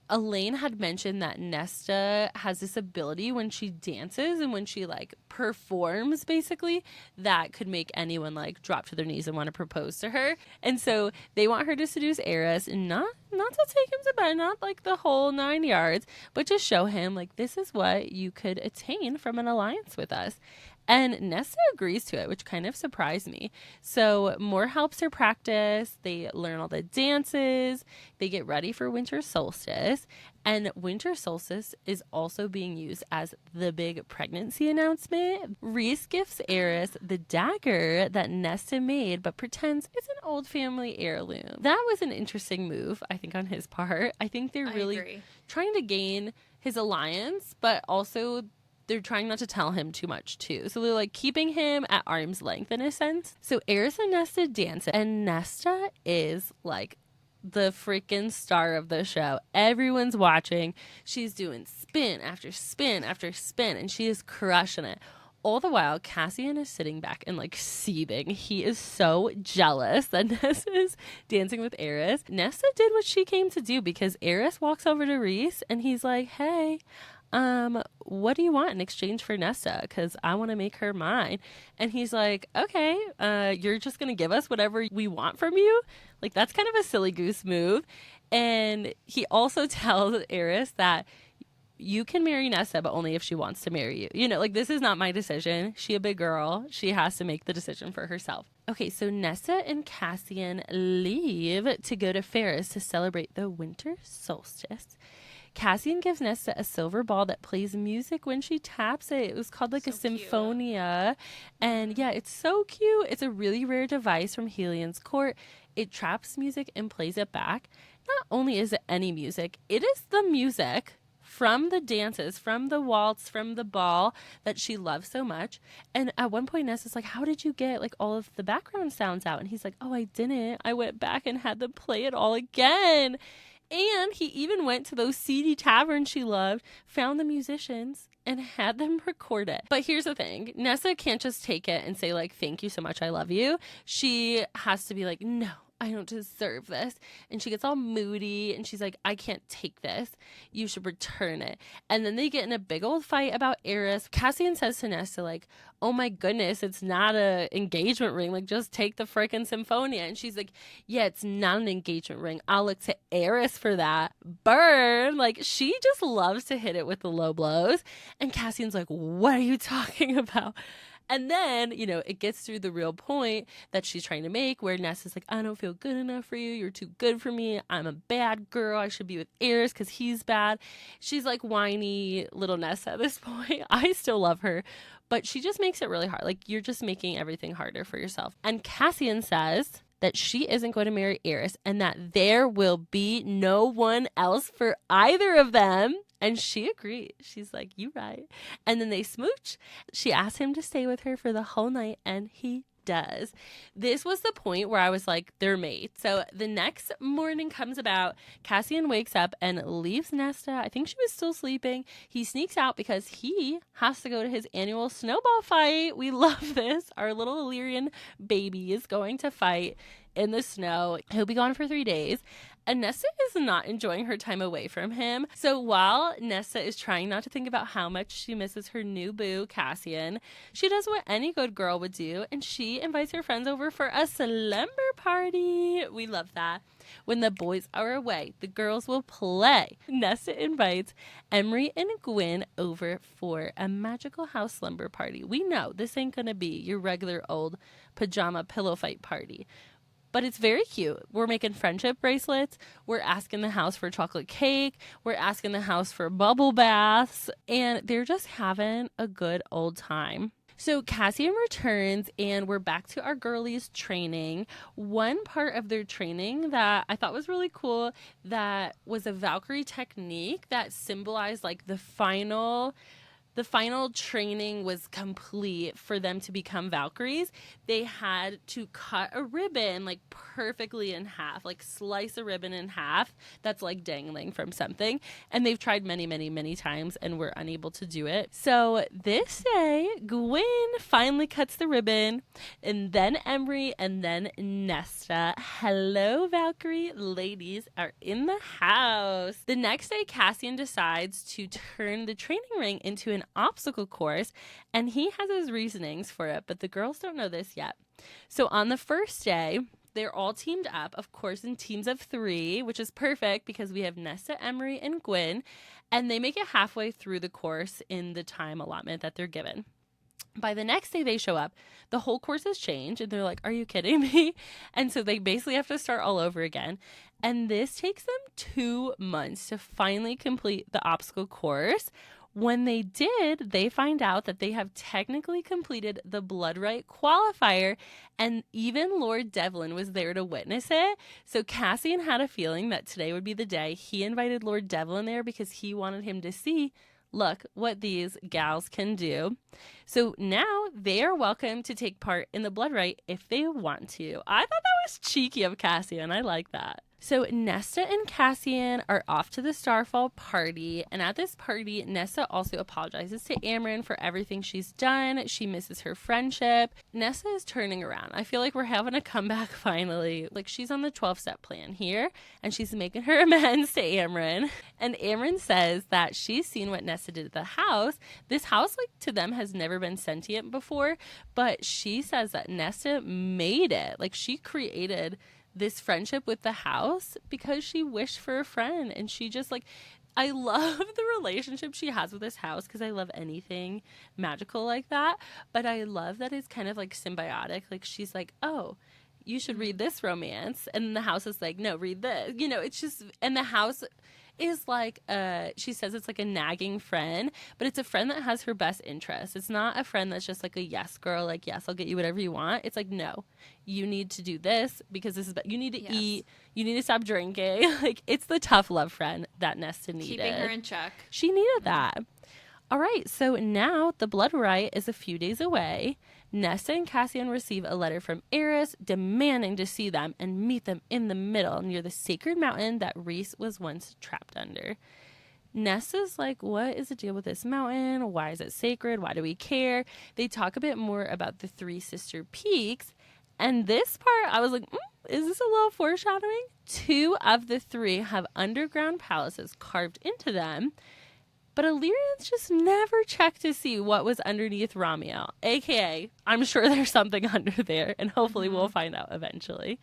Elaine had mentioned that Nesta has this ability when she dances and when she like performs, basically, that could make anyone like drop to their knees and want to propose to her. And so they want her to seduce Eris, and not to take him to bed, not like the whole 9 yards, but to show him like, this is what you could attain from an alliance with us. And Nesta agrees to it, which kind of surprised me. So Moore helps her practice. They learn all the dances. They get ready for winter solstice. And winter solstice is also being used as the big pregnancy announcement. Reese gifts Eris the dagger that Nesta made, but pretends it's an old family heirloom. That was an interesting move, I think, on his part. I think they're really trying to gain his alliance, but also they're trying not to tell him too much too. So they're like keeping him at arm's length in a sense. So Eris and Nesta dance, and Nesta is like the freaking star of the show. Everyone's watching. She's doing spin after spin after spin, and she is crushing it. All the while, Cassian is sitting back and like seething. He is so jealous that Nesta is dancing with Eris. Nesta did what she came to do because Eris walks over to Reese and he's like, hey, what do you want in exchange for Nesta? Because I want to make her mine. And he's like, okay, you're just going to give us whatever we want from you? Like, that's kind of a silly goose move. And he also tells Eris that you can marry Nesta, but only if she wants to marry you. You know, like, this is not my decision. She a big girl. She has to make the decision for herself. Okay, so Nesta and Cassian leave to go to Ferris to celebrate the winter solstice. Cassian gives Nesta a silver ball that plays music when she taps it. It was called like a symphonia. And yeah, it's so cute. It's a really rare device from Helion's court. It traps music and plays it back. Not only is it any music, it is the music from the dances, from the waltz, from the ball that she loves so much. And at one point, Nesta's like, how did you get like all of the background sounds out? And he's like, oh, I didn't. I went back and had them play it all again. And he even went to those seedy taverns she loved, found the musicians, and had them record it. But here's the thing. Nesta can't just take it and say, like, thank you so much, I love you. She has to be like, no, I don't deserve this. And she gets all moody and she's like, I can't take this. You should return it. And then they get in a big old fight about Eris. Cassian says to Nesta, like, oh my goodness, it's not a engagement ring. Like, just take the frickin' symphonia. And she's like, yeah, it's not an engagement ring. I'll look to Eris for that. Burn. Like, she just loves to hit it with the low blows. And Cassian's like, what are you talking about? And then, you know, it gets through the real point that she's trying to make where Nessa's like, I don't feel good enough for you. You're too good for me. I'm a bad girl. I should be with Eris because he's bad. She's like whiny little Nessa at this point. I still love her, but she just makes it really hard. Like, you're just making everything harder for yourself. And Cassian says that she isn't going to marry Eris and that there will be no one else for either of them. And she agreed. She's like, you right. And then they smooch. She asked him to stay with her for the whole night, and he does. This was the point where I was like, they're made. So the next morning comes about. Cassian wakes up and leaves Nesta. I think she was still sleeping. He sneaks out because he has to go to his annual snowball fight. We love this. Our little Illyrian baby is going to fight in the snow. He'll be gone for 3 days. And Nesta is not enjoying her time away from him. So while Nesta is trying not to think about how much she misses her new boo, Cassian, she does what any good girl would do, and she invites her friends over for a slumber party. We love that. When the boys are away, the girls will play. Nesta invites Emery and Gwyn over for a magical house slumber party. We know this ain't gonna be your regular old pajama pillow fight party. But it's very cute. We're making friendship bracelets. We're asking the house for chocolate cake. We're asking the house for bubble baths. And they're just having a good old time. So Cassian returns and we're back to our girlies training. One part of their training that I thought was really cool, that was a Valkyrie technique that symbolized like the final training was complete for them to become Valkyries. They had to cut a ribbon like perfectly in half, like slice a ribbon in half that's like dangling from something. And they've tried many, many, many times and were unable to do it. So this day, Gwyn finally cuts the ribbon, and then Emery, and then Nesta. Hello, Valkyrie ladies are in the house. The next day, Cassian decides to turn the training ring into an obstacle course, and he has his reasonings for it, but the girls don't know this yet. So on the first day, they're all teamed up, of course, in teams of 3, which is perfect because we have Nesta, Emery, and Gwyn, and they make it halfway through the course in the time allotment that they're given. By the next day they show up, the whole course has changed, and they're like, are you kidding me? And so they basically have to start all over again. And this takes them 2 months to finally complete the obstacle course. When they did, they find out that they have technically completed the blood right qualifier, and even Lord Devlin was there to witness it. So Cassian had a feeling that today would be the day. He invited Lord Devlin there because he wanted him to see, look what these gals can do. So now they are welcome to take part in the blood right if they want to. I thought that was cheeky of Cassian. I like that. So Nesta and Cassian are off to the Starfall party, and at this party, Nesta also apologizes to Amren for everything she's done. She misses her friendship. Nesta is turning around. I feel like we're having a comeback finally. Like, she's on the 12-step plan here, and she's making her amends to Amren. And Amren says that she's seen what Nesta did at the house. This house, like, to them has never been sentient before, but she says that Nesta made it. Like, she created this friendship with the house because she wished for a friend, and she just, like, I love the relationship she has with this house because I love anything magical like that, but I love that it's kind of like symbiotic. Like, she's like, oh, you should read this romance, and the house is like, no, read this, you know. It's just, and the house is like, she says it's like a nagging friend, but it's a friend that has her best interest. It's not a friend that's just like a yes girl, like, yes, I'll get you whatever you want. It's like, no, you need to do this because this is, you need to eat, you need to stop drinking. Like, it's the tough love friend that Nesta needed. Keeping her in check. She needed that. All right, so now the blood rite is a few days away. Nesta and Cassian receive a letter from Eris demanding to see them and meet them in the middle near the sacred mountain that Rhys was once trapped under. Nesta's like, what is the deal with this mountain? Why is it sacred? Why do we care? They talk a bit more about the three sister peaks. And this part, I was like, is this a little foreshadowing? 2 of the 3 have underground palaces carved into them. But Illyrians just never checked to see what was underneath Ramiel. AKA, I'm sure there's something under there, and hopefully we'll find out eventually.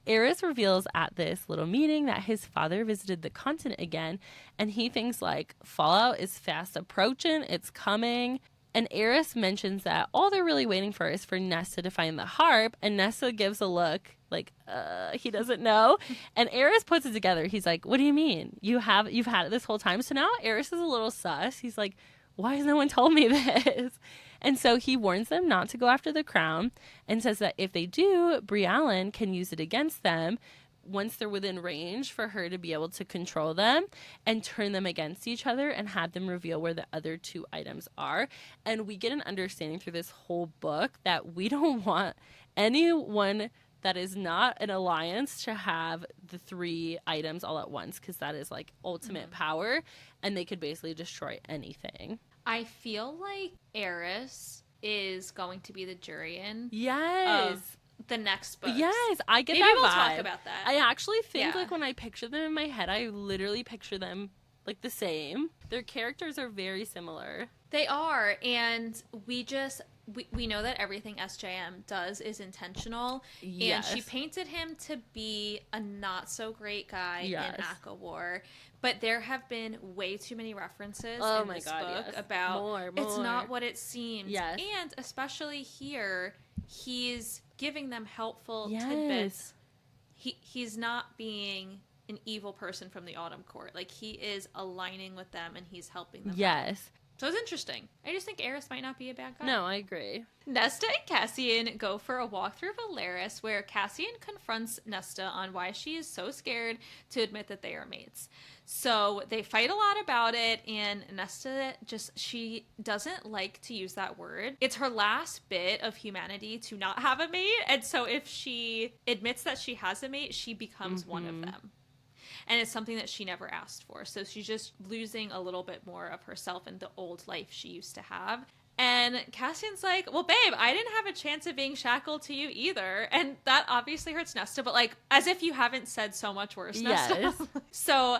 Eris reveals at this little meeting that his father visited the continent again, and he thinks, like, Fallout is fast approaching, it's coming. And Eris mentions that all they're really waiting for is for Nesta to find the harp, and Nesta gives a look like, he doesn't know. And Eris puts it together. He's like, what do you mean? You've had it this whole time? So now Eris is a little sus. He's like, why has no one told me this? And so he warns them not to go after the crown and says that if they do, Briallen can use it against them once they're within range for her to be able to control them and turn them against each other and have them reveal where the other 2 items are. And we get an understanding through this whole book that we don't want anyone that is not an alliance to have the 3 items all at once, because that is like ultimate power, and they could basically destroy anything. I feel like Eris is going to be the Jurian. Yes. Of the next book. Yes, I get Maybe that we'll vibe. talk about that. I actually think like when I picture them in my head, I literally picture them like the same. Their characters are very similar. They are, and we know that everything SJM does is intentional. Yes. And she painted him to be a not so great guy Yes. in ACOTAR. But there have been way too many references in this book about more. It's not what it seems. Yes. And especially here, he's giving them helpful tidbits. He's not being an evil person from the Autumn Court. Like, he is aligning with them and he's helping them. Yes. So it's interesting. I just think Eris might not be a bad guy. No, I agree. Nesta and Cassian go for a walk through Valeris, where Cassian confronts Nesta on why she is so scared to admit that they are mates. So they fight a lot about it, and Nesta she doesn't like to use that word. It's her last bit of humanity to not have a mate, and so if she admits that she has a mate, she becomes one of them. And it's something that she never asked for. So she's just losing a little bit more of herself and the old life she used to have. And Cassian's like, well, babe, I didn't have a chance of being shackled to you either. And that obviously hurts Nesta, but like, as if you haven't said so much worse, Nesta. Yes. So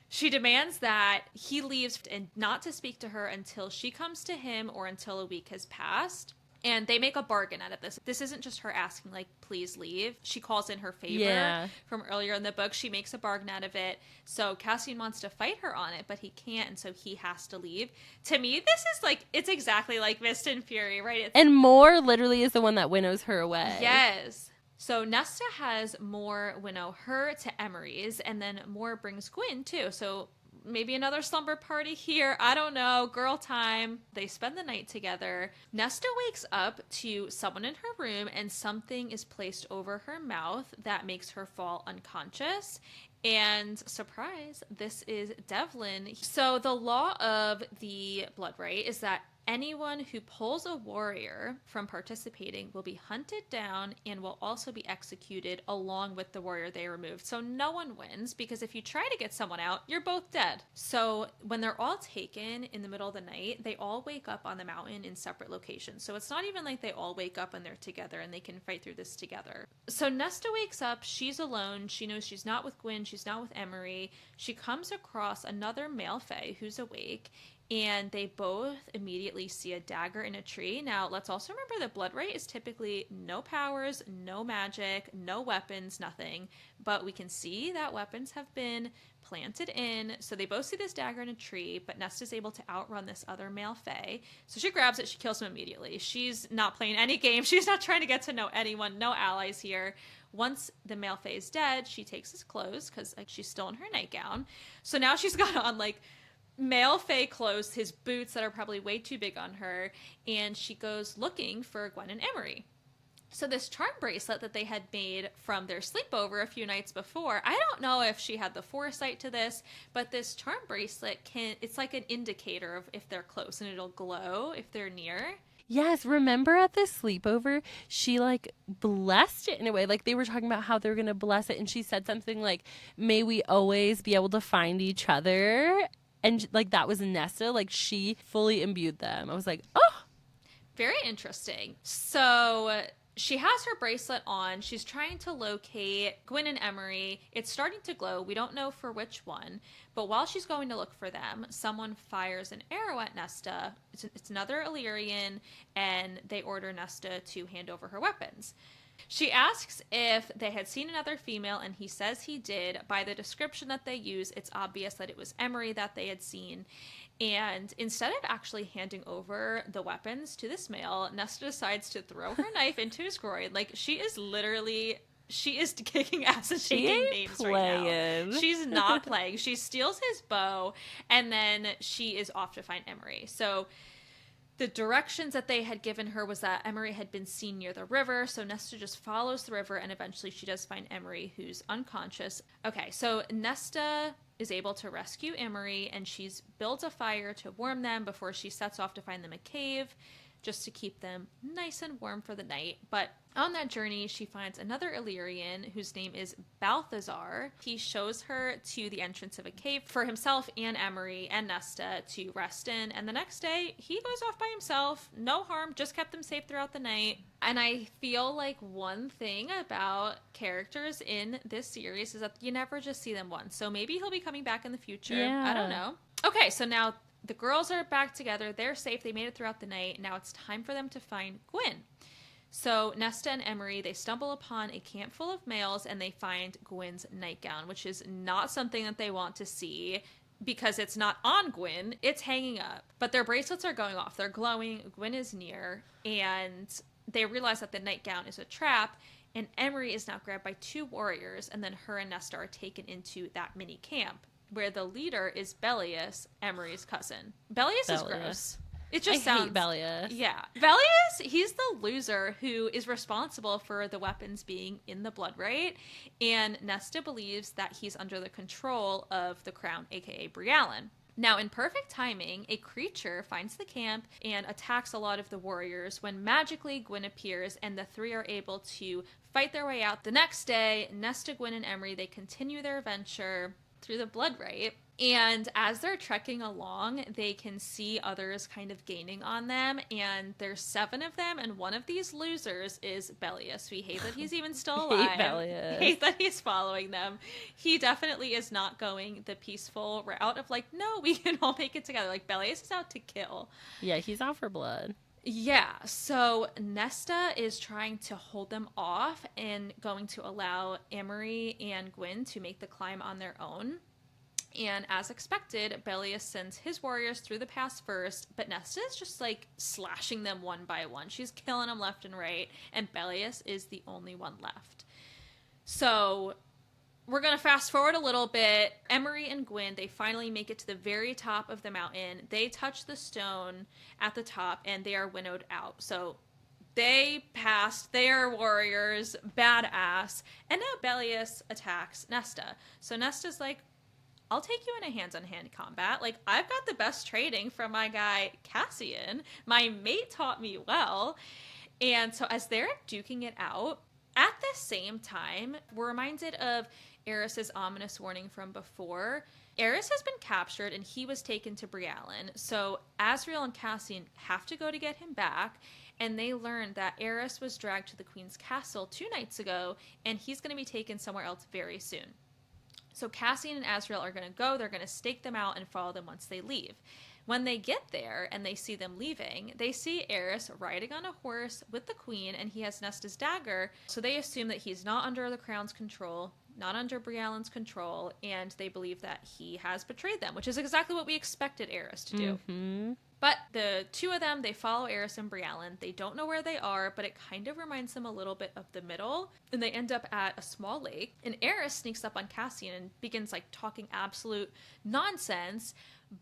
she demands that he leaves and not to speak to her until she comes to him or until a week has passed. And they make a bargain out of this. This isn't just her asking, like, please leave. She calls in her favor from earlier in the book. She makes a bargain out of it. So Cassian wants to fight her on it, but he can't, and so he has to leave. To me, this is like, it's exactly like Mist and Fury, right? And Moore literally is the one that winnows her away. Yes. So Nesta has Moore winnow her to Emery's, and then Moore brings Gwyn, too. So maybe another slumber party here. I don't know. Girl time. They spend the night together. Nesta wakes up to someone in her room and something is placed over her mouth that makes her fall unconscious. And surprise, this is Devlin. So the law of the Blood Right is that anyone who pulls a warrior from participating will be hunted down and will also be executed along with the warrior they removed. So no one wins, because if you try to get someone out, you're both dead. So when they're all taken in the middle of the night, they all wake up on the mountain in separate locations. So it's not even like they all wake up and they're together and they can fight through this together. So Nesta wakes up, she's alone, she knows she's not with Gwyn, she's not with Emery. She comes across another male fae who's awake, and they both immediately see a dagger in a tree. Now, let's also remember that Blood Right is typically no powers, no magic, no weapons, nothing. But we can see that weapons have been planted in. So they both see this dagger in a tree, but Nesta's able to outrun this other male fae. So she grabs it, she kills him immediately. She's not playing any game. She's not trying to get to know anyone, no allies here. Once the male fae is dead, she takes his clothes, because she's still in her nightgown. So now she's got on, like, male fae clothes, his boots that are probably way too big on her, and she goes looking for Gwyn and Emery. So this charm bracelet that they had made from their sleepover a few nights before, I don't know if she had the foresight to this, but this charm bracelet it's like an indicator of if they're close, and it'll glow if they're near. Yes, remember at the sleepover, she like blessed it in a way. Like they were talking about how they're going to bless it, and she said something like, may we always be able to find each other. And, like, that was Nesta. Like, she fully imbued them. I was like, oh! Very interesting. So she has her bracelet on. She's trying to locate Gwyn and Emery. It's starting to glow. We don't know for which one. But while she's going to look for them, someone fires an arrow at Nesta. It's another Illyrian, and they order Nesta to hand over her weapons. She asks if they had seen another female, and he says he did. By the description that they use, it's obvious that it was Emery that they had seen. And instead of actually handing over the weapons to this male, Nesta decides to throw her knife into his groin. Like, she is kicking ass and taking names right now. She's not playing. She steals his bow, and then she is off to find Emery. So the directions that they had given her was that Emery had been seen near the river, so Nesta just follows the river, and eventually she does find Emery, who's unconscious. Okay, so Nesta is able to rescue Emery, and she's built a fire to warm them before she sets off to find them a cave, just to keep them nice and warm for the night. But on that journey, she finds another Illyrian whose name is Balthazar. He shows her to the entrance of a cave for himself and Emery and Nesta to rest in. And the next day, he goes off by himself. No harm, just kept them safe throughout the night. And I feel like one thing about characters in this series is that you never just see them once. So maybe he'll be coming back in the future. Yeah. I don't know. Okay, so now the girls are back together. They're safe. They made it throughout the night. Now it's time for them to find Gwyn. So Nesta and Emery, they stumble upon a camp full of males, and they find Gwyn's nightgown, which is not something that they want to see because it's not on Gwyn. It's hanging up. But their bracelets are going off. They're glowing. Gwyn is near. And they realize that the nightgown is a trap. And Emery is now grabbed by two warriors. And then her and Nesta are taken into that mini camp, where the leader is Bellius, Emery's cousin. Bellius is gross. It just sounds... hate Bellius. Yeah. Bellius, he's the loser who is responsible for the weapons being in the Blood Right, and Nesta believes that he's under the control of the Crown, aka Briallen. Now, in perfect timing, a creature finds the camp and attacks a lot of the warriors when magically Gwyn appears, and the three are able to fight their way out. The next day, Nesta, Gwyn, and Emery, they continue their adventure through the Blood Right. And as they're trekking along, they can see others kind of gaining on them. And there's 7 of them, and one of these losers is Bellius. We hate that he's even still alive. Hate Bellius. Hate that he's following them. He definitely is not going the peaceful route of like, no, we can all make it together. Like, Bellius is out to kill. Yeah, he's out for blood. Yeah, so Nesta is trying to hold them off and going to allow Amory and Gwyn to make the climb on their own. And as expected, Bellius sends his warriors through the pass first, but Nesta is just like slashing them one by one. She's killing them left and right, and Bellius is the only one left. So we're going to fast forward a little bit. Emery and Gwyn, they finally make it to the very top of the mountain. They touch the stone at the top, and they are winnowed out. So they passed, they are warriors, badass. And now Bellius attacks Nesta. So Nesta's like, I'll take you in a hands-on-hand combat. Like, I've got the best training from my guy Cassian. My mate taught me well. And so as they're duking it out, at the same time, we're reminded of Eris's ominous warning from before. Eris has been captured and he was taken to Briallen. So Azriel and Cassian have to go to get him back. And they learn that Eris was dragged to the Queen's Castle 2 nights ago, and he's going to be taken somewhere else very soon. So Cassian and Azriel are going to go. They're going to stake them out and follow them once they leave. When they get there and they see them leaving, they see Eris riding on a horse with the queen, and he has Nesta's dagger. So they assume that he's not under the crown's control, not under Briallen's control, and they believe that he has betrayed them, which is exactly what we expected Eris to do. Mm-hmm. But the two of them, they follow Eris and Briallen. They don't know where they are, but it kind of reminds them a little bit of the middle. And they end up at a small lake. And Eris sneaks up on Cassian and begins like talking absolute nonsense.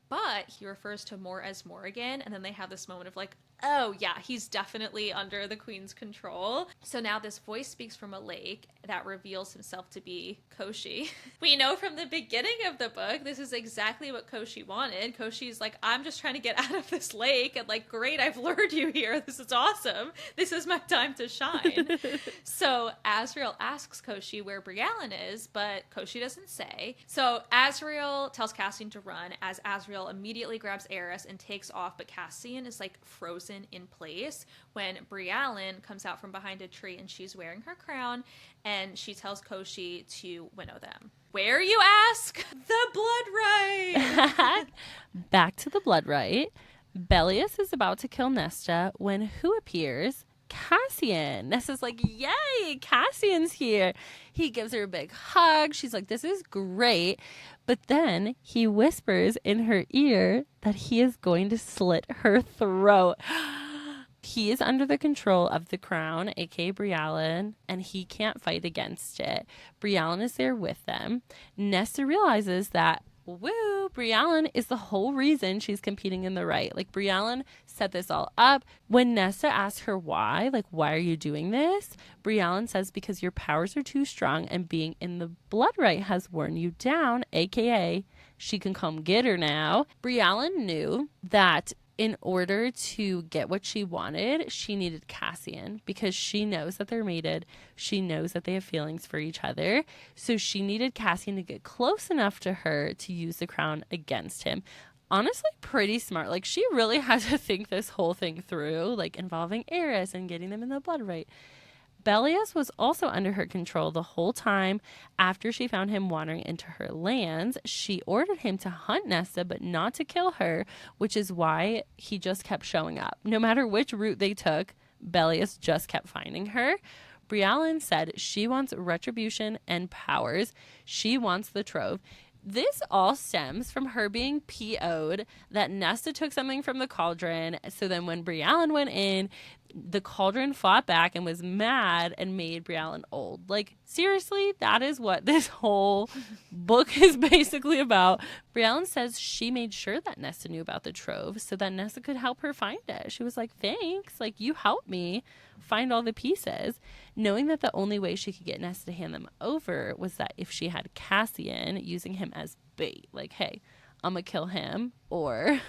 But he refers to Mor as Morrigan. And then they have this moment of like, oh yeah, he's definitely under the queen's control. So now this voice speaks from a lake that reveals himself to be Koshi. We know from the beginning of the book, this is exactly what Koshi wanted. Koshi's like, I'm just trying to get out of this lake. And like, great, I've lured you here. This is awesome. This is my time to shine. So Azriel asks Koshi where Briallen is, but Koshi doesn't say. So Azriel tells Cassian to run as Azriel immediately grabs Eris and takes off, but Cassian is like frozen in place when Briallen comes out from behind a tree and she's wearing her crown, and she tells Koshi to winnow them. Where, you ask? The blood rite! Back to the blood rite. Bellius is about to kill Nesta when who appears? Cassian. Nesta's like, yay, Cassian's here. He gives her a big hug. She's like, this is great. But then he whispers in her ear that he is going to slit her throat. He is under the control of the crown, aka Briallen, and he can't fight against it. Briallen is there with them. Nesta realizes that Briallen is the whole reason she's competing in the right. Like, Briallen set this all up. When Nesta asks her why, like, why are you doing this? Briallen says, because your powers are too strong and being in the blood right has worn you down, aka she can come get her now. Briallen knew that in order to get what she wanted, she needed Cassian because she knows that they're mated. She knows that they have feelings for each other. So she needed Cassian to get close enough to her to use the crown against him. Honestly, pretty smart. Like, she really had to think this whole thing through, like involving Eris and getting them in the blood right. Bellius was also under her control the whole time. After she found him wandering into her lands, she ordered him to hunt Nesta, but not to kill her, which is why he just kept showing up. No matter which route they took, Bellius just kept finding her. Briallen said she wants retribution and powers. She wants the trove. This all stems from her being PO'd that Nesta took something from the cauldron. So then when Briallen went in, the cauldron fought back and was mad and made Briallen old. Like, seriously, that is what this whole book is basically about. Briallen says she made sure that Nesta knew about the trove so that Nesta could help her find it. She was like, thanks, like, you helped me find all the pieces, knowing that the only way she could get Nesta to hand them over was that if she had Cassian using him as bait. Like, hey, I'm gonna kill him or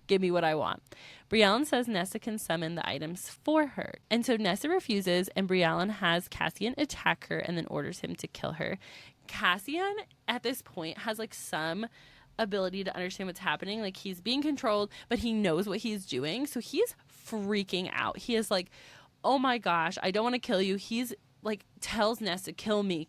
give me what I want. Briallen says Nesta can summon the items for her. And so Nesta refuses, and Briallen has Cassian attack her and then orders him to kill her. Cassian, at this point, has like some ability to understand what's happening. Like, he's being controlled, but he knows what he's doing. So he's freaking out. He is like, oh my gosh, I don't want to kill you. He's like tells Nesta, kill me,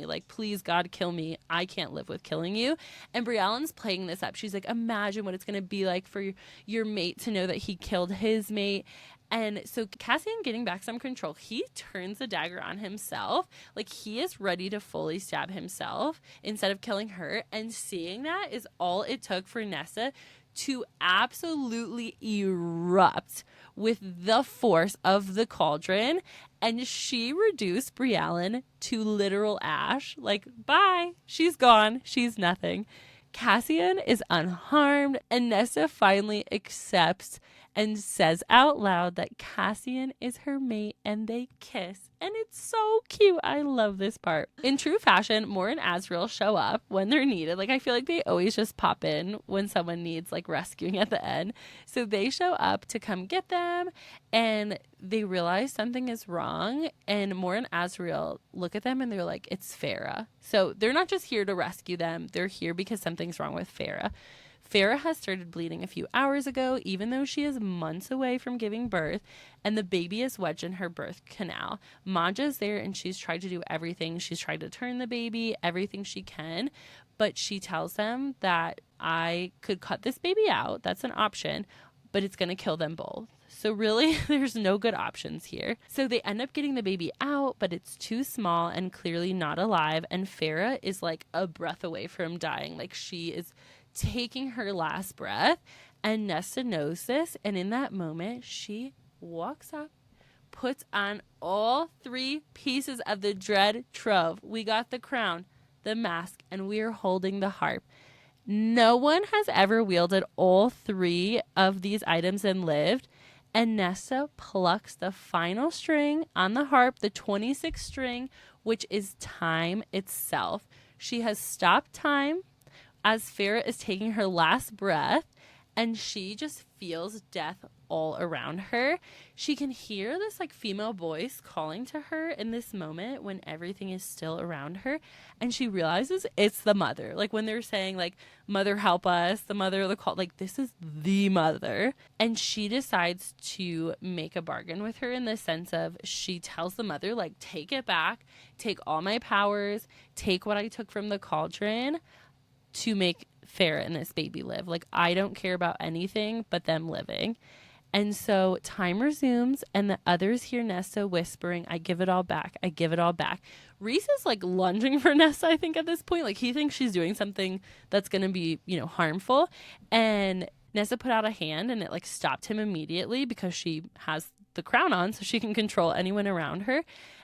like, please God, kill me. I can't live with killing you. And Briellen's playing this up. She's like, imagine what it's going to be like for your mate to know that he killed his mate. And so Cassian, getting back some control, he turns the dagger on himself. Like, he is ready to fully stab himself instead of killing her. And seeing that is all it took for Nesta to absolutely erupt with the force of the cauldron. And she reduced Briellen to literal ash. Like, bye. She's gone. She's nothing. Cassian is unharmed. And Nesta finally accepts and says out loud that Cassian is her mate, and they kiss. And it's so cute. I love this part. In true fashion, Mor and Azriel show up when they're needed. Like, I feel like they always just pop in when someone needs, like, rescuing at the end. So they show up to come get them, and they realize something is wrong. And Mor and Azriel look at them, and they're like, it's Farah. So they're not just here to rescue them. They're here because something's wrong with Farah. Farah has started bleeding a few hours ago, even though she is months away from giving birth, and the baby is wedged in her birth canal. Manja's there, and she's tried to do everything. She's tried to turn the baby, everything she can, but she tells them that I could cut this baby out. That's an option, but it's going to kill them both. So really, there's no good options here. So they end up getting the baby out, but it's too small and clearly not alive, and Farah is like a breath away from dying. Like, she is taking her last breath, and Nesta knows this, and in that moment she walks up, puts on all 3 pieces of the dread trove. We got the crown, the mask, and we are holding the harp. No one has ever wielded all 3 of these items and lived, and Nesta plucks the final string on the harp, the 26th string, which is time itself. She has stopped time as Farah is taking her last breath, and she just feels death all around her. She can hear this like female voice calling to her in this moment when everything is still around her, and she realizes it's the mother. Like, when they're saying like, mother help us, the mother, the call, like, this is the mother. And she decides to make a bargain with her in the sense of, she tells the mother, like, take it back, take all my powers, take what I took from the cauldron to make Farah and this baby live. Like, I don't care about anything but them living. And so time resumes, and the others hear Nesta whispering, I give it all back. I give it all back. Reese is like lunging for Nesta, I think, at this point. Like, he thinks she's doing something that's going to be, harmful. And Nesta put out a hand, and it like stopped him immediately because she has the crown on, so she can control anyone around her.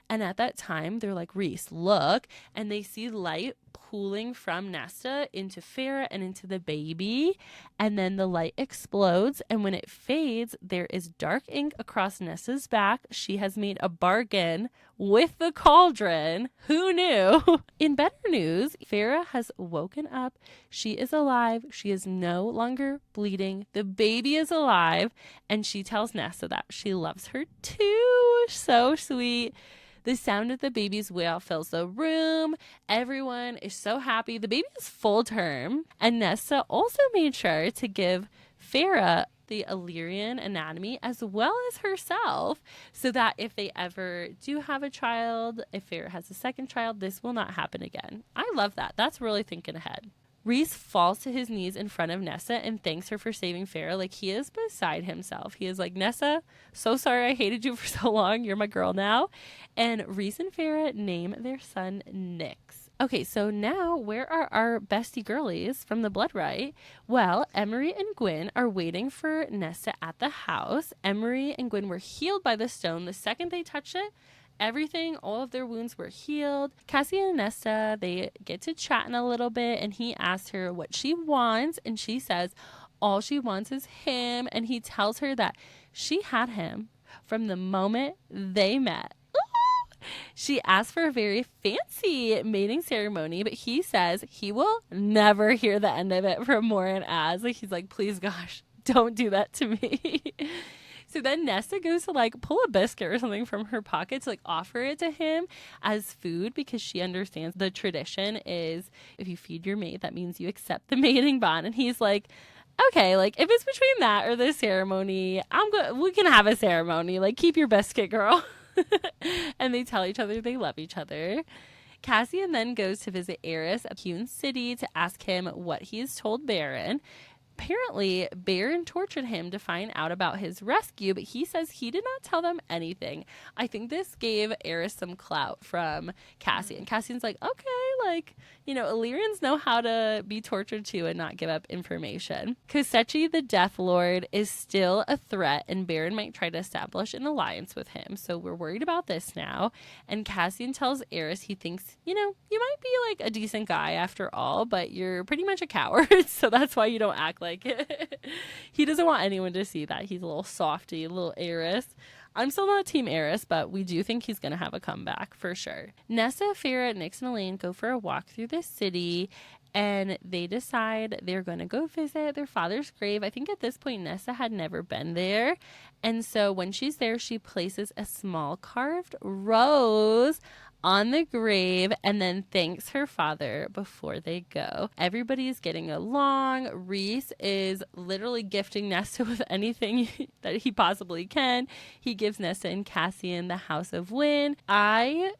And at that time, they're like, Reese, look. And they see light pooling from Nesta into Farah and into the baby. And then the light explodes. And when it fades, there is dark ink across Nesta's back. She has made a bargain with the cauldron. Who knew? In better news, Farah has woken up. She is alive. She is no longer bleeding. The baby is alive. And she tells Nesta that she loves her too. So sweet. The sound of the baby's wail fills the room. Everyone is so happy. The baby is full term. And Nesta also made sure to give Farah the Illyrian anatomy as well as herself, so that if they ever do have a child, if Farah has a second child, this will not happen again. I love that. That's really thinking ahead. Reese falls to his knees in front of Nesta and thanks her for saving Farah. Like, he is beside himself. He is like, Nesta, so sorry I hated you for so long. You're my girl now. And Reese and Farah name their son Nyx. Okay, so now where are our bestie girlies from the blood right? Well, Emery and Gwyn are waiting for Nesta at the house. Emery and Gwyn were healed by the stone the second they touched it. Everything, all of their wounds were healed. Cassie and Nesta, they get to chatting a little bit, and he asks her what she wants, and she says all she wants is him, and he tells her that she had him from the moment they met. She asked for a very fancy mating ceremony, but he says he will never hear the end of it from Mor and Az. Like, he's like, please, gosh, don't do that to me. So then Nesta goes to like pull a biscuit or something from her pocket to like offer it to him as food, because she understands the tradition is if you feed your mate, that means you accept the mating bond. And he's like, okay, like if it's between that or the ceremony, we can have a ceremony. Like, keep your biscuit, girl. And they tell each other they love each other. Cassian then goes to visit Eris of Hewn City to ask him what he has told Baron. Apparently, Baron tortured him to find out about his rescue, but he says he did not tell them anything. I think this gave Eris some clout from Cassian. Cassian's like, okay, like, you know, Illyrians know how to be tortured too and not give up information. Kosechi, the Death Lord, is still a threat, and Baron might try to establish an alliance with him. So we're worried about this now. And Cassian tells Eris he thinks, you know, you might be like a decent guy after all, but you're pretty much a coward. So that's why you don't act like it. He doesn't want anyone to see that. He's a little softy, a little Eris. I'm still not Team Eris, but we do think he's going to have a comeback for sure. Nessa, Farah, Nyx, and Elaine go for a walk through the city, and they decide they're going to go visit their father's grave. I think at this point, Nessa had never been there. And so when she's there, she places a small carved rose on the grave and then thanks her father before they go. Everybody is getting along. Reese is literally gifting Nesta with anything that he possibly can. He gives Nesta and Cassian the House of Wind. I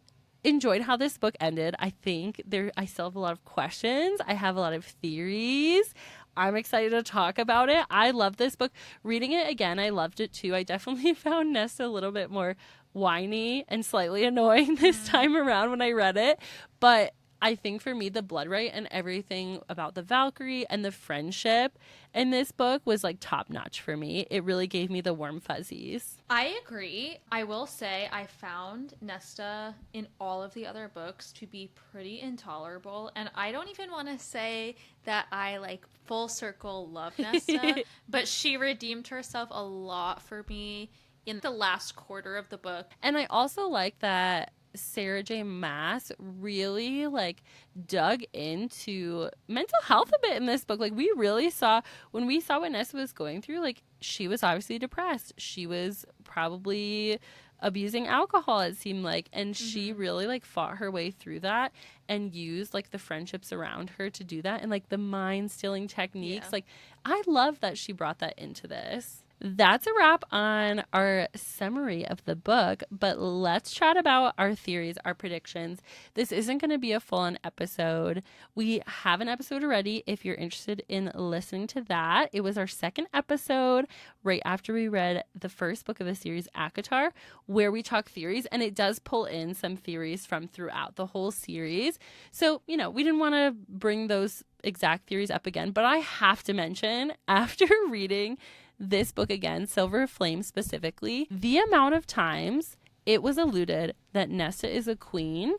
enjoyed how this book ended. I think I still have a lot of questions. I have a lot of theories. I'm excited to talk about it. I love this book. Reading it again, I loved it too. I definitely found Nesta a little bit more whiny and slightly annoying this time around when I read it. But I think for me, the blood right and everything about the Valkyrie and the friendship in this book was like top notch for me. It really gave me the warm fuzzies. I agree. I will say I found Nesta in all of the other books to be pretty intolerable. And I don't even want to say that I like full circle love Nesta, but she redeemed herself a lot for me in the last quarter of the book. And I also like that Sarah J. Maas really like dug into mental health a bit in this book. Like we really saw when we saw what Nessa was going through, like she was obviously depressed. She was probably abusing alcohol, it seemed like, and she really like fought her way through that and used like the friendships around her to do that, and like the mind stealing techniques. Like I love that she brought that into this. That's a wrap on our summary of the book, but let's chat about our theories, our predictions. This isn't going to be a full-on episode. We have an episode already if you're interested in listening to that. It was our second episode right after we read the first book of the series, ACOTAR, where we talk theories, and it does pull in some theories from throughout the whole series. So, you know, we didn't want to bring those exact theories up again, but I have to mention, after reading this book again, Silver Flame specifically, the amount of times it was alluded that Nesta is a queen,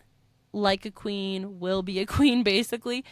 like a queen, will be a queen, basically,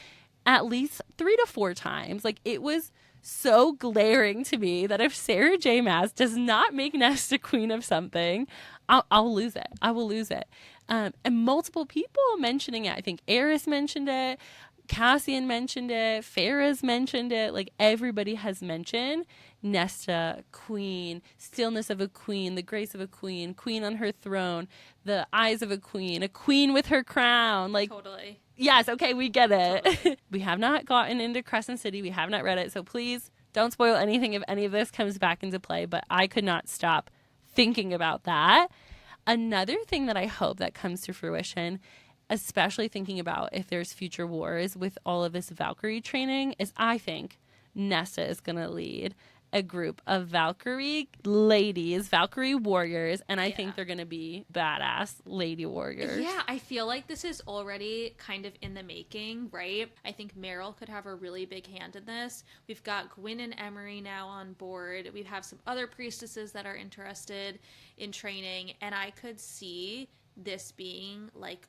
at least 3 to 4 times. Like, it was so glaring to me that if Sarah J. Maas does not make Nesta queen of something, I'll lose it. I will lose it. And multiple people mentioning it. I think Eris mentioned it. Cassian mentioned it. Farah's mentioned it. Like, everybody has mentioned Nesta, queen, stillness of a queen, the grace of a queen, queen on her throne, the eyes of a queen with her crown. Like, totally. Yes, okay, we get it. Totally. We have not gotten into Crescent City. We have not read it. So please don't spoil anything if any of this comes back into play. But I could not stop thinking about that. Another thing that I hope that comes to fruition, especially thinking about if there's future wars with all of this Valkyrie training, is I think Nesta is going to lead a group of Valkyrie ladies, Valkyrie warriors, and I think they're going to be badass lady warriors. Yeah, I feel like this is already kind of in the making, right? I think Meryl could have a really big hand in this. We've got Gwyn and Emery now on board. We have some other priestesses that are interested in training, and I could see this being like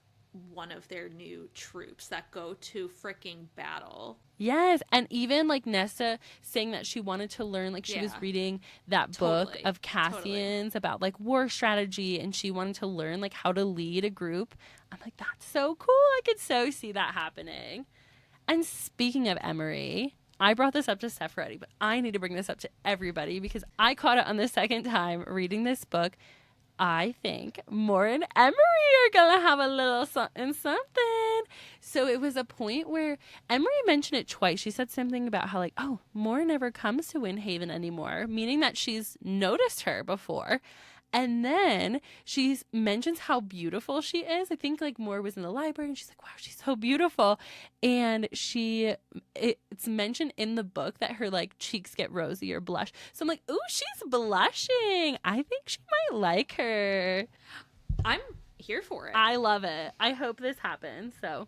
one of their new troops that go to freaking battle. Yes, and even like Nesta saying that she wanted to learn, like she was reading that book of Cassian's about like war strategy, and she wanted to learn like how to lead a group. I'm like, that's so cool. I could so see that happening. And speaking of Emery, I brought this up to Steph already, but I need to bring this up to everybody because I caught it on the second time reading this book. I think Mor and Emery are going to have a little something. So it was a point where Emery mentioned it twice. She said something about how like, oh, Mor never comes to Windhaven anymore, meaning that she's noticed her before. And then she mentions how beautiful she is. I think like Moore was in the library and she's like, wow, she's so beautiful. And it's mentioned in the book that her like cheeks get rosy or blush. So I'm like, ooh, she's blushing. I think she might like her. I'm here for it. I love it. I hope this happens. So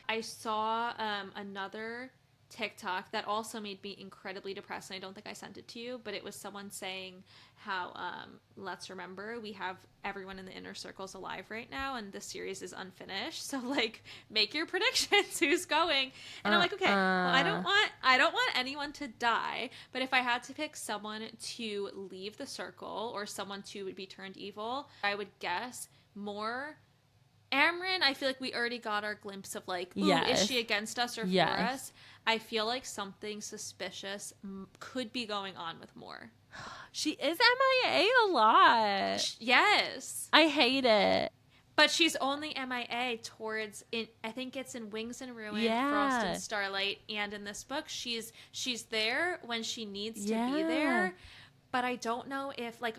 I saw another TikTok that also made me incredibly depressed, and I don't think I sent it to you, but it was someone saying how let's remember we have everyone in the inner circles alive right now and the series is unfinished, so like make your predictions who's going. And I'm like, okay, well, I don't want anyone to die, but if I had to pick someone to leave the circle or someone to be turned evil, I would guess more Amryn. I feel like we already got our glimpse of like, ooh, yes. is she against us or for us? I feel like something suspicious could be going on with Moore. She is MIA a lot. Yes. I hate it. But she's only MIA towards, I think it's in Wings and Ruin, Frost and Starlight, and in this book, she's there when she needs to be there. But I don't know if like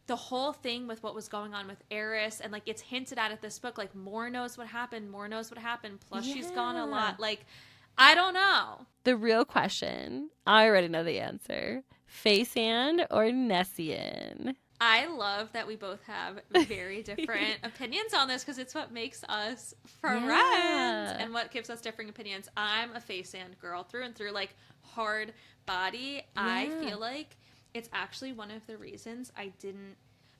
the whole thing with what was going on with Eris, and like it's hinted at this book, like Moore knows what happened, plus she's gone a lot. Like, I don't know. The real question, I already know the answer. Faysand or Nessian? I love that we both have very different opinions on this because it's what makes us friends and what gives us different opinions. I'm a Faysand girl through and through, like hard body. I feel like it's actually one of the reasons I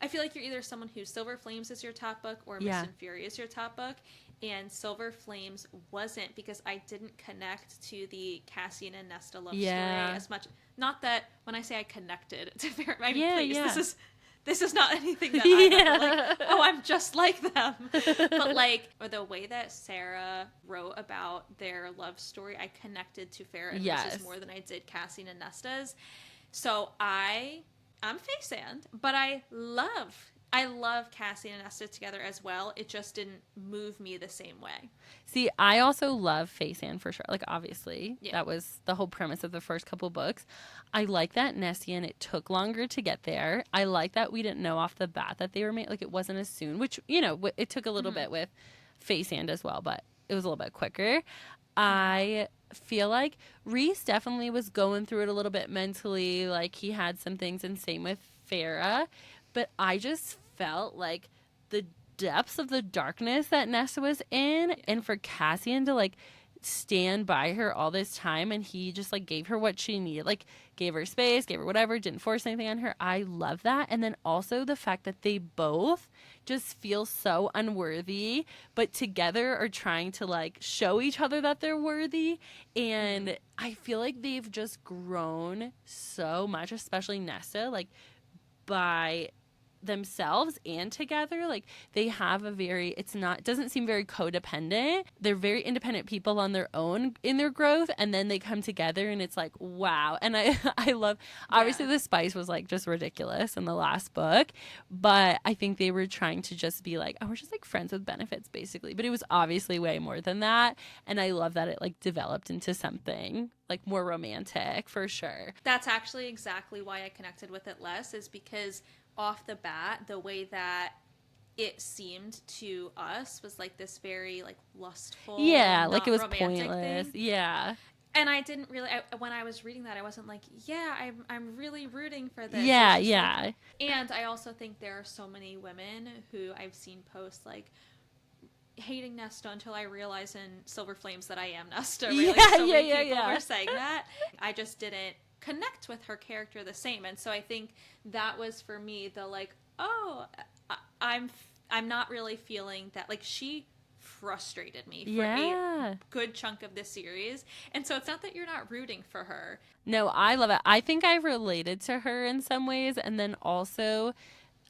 feel like you're either someone who Silver Flames is your top book or Mist and Fury is your top book. And Silver Flames wasn't, because I didn't connect to the Cassian and Nesta love story as much. Not that when I say I connected to I mean, please, this is not anything that I'm like, oh, I'm just like them. But like, or the way that Sarah wrote about their love story, I connected to Farrah and Mrs. more than I did Cassian and Nesta's. So I'm Faysand, but I love Cassie and Nesta together as well. It just didn't move me the same way. See, I also love Faysand for sure. Like, obviously, that was the whole premise of the first couple books. I like that Nessian, it took longer to get there. I like that we didn't know off the bat that they were made. Like, it wasn't as soon, which, you know, it took a little bit with Faysand as well, but it was a little bit quicker. I feel like Rhys definitely was going through it a little bit mentally. Like, he had some things, and same with Farrah. But I just felt like the depths of the darkness that Nesta was in, and for Cassian to like stand by her all this time, and he just like gave her what she needed, like gave her space, gave her whatever, didn't force anything on her. I love that. And then also the fact that they both just feel so unworthy, but together are trying to like show each other that they're worthy. And I feel like they've just grown so much, especially Nesta, like by themselves and together. Like, they have a very, it doesn't seem very codependent. They're very independent people on their own in their growth, and then they come together and it's like, wow. And I love, obviously the spice was like just ridiculous in the last book, but I think they were trying to just be like, oh, we're just like friends with benefits basically, but it was obviously way more than that. And I love that it like developed into something like more romantic for sure. That's actually exactly why I connected with it less, is because off the bat, the way that it seemed to us was like this very like lustful, like it was pointless thing. And I didn't really, when I was reading that, I wasn't like, I'm really rooting for this. Like, and I also think there are so many women who I've seen post like hating Nesta until I realized in Silver Flames that I am Nesta. Really, so many people were saying that. I just didn't connect with her character the same, and so I think that was for me the like, oh, I'm not really feeling that. Like, she frustrated me for a good chunk of this series, and so it's not that you're not rooting for her. No, I love it. I think I've related to her in some ways, and then also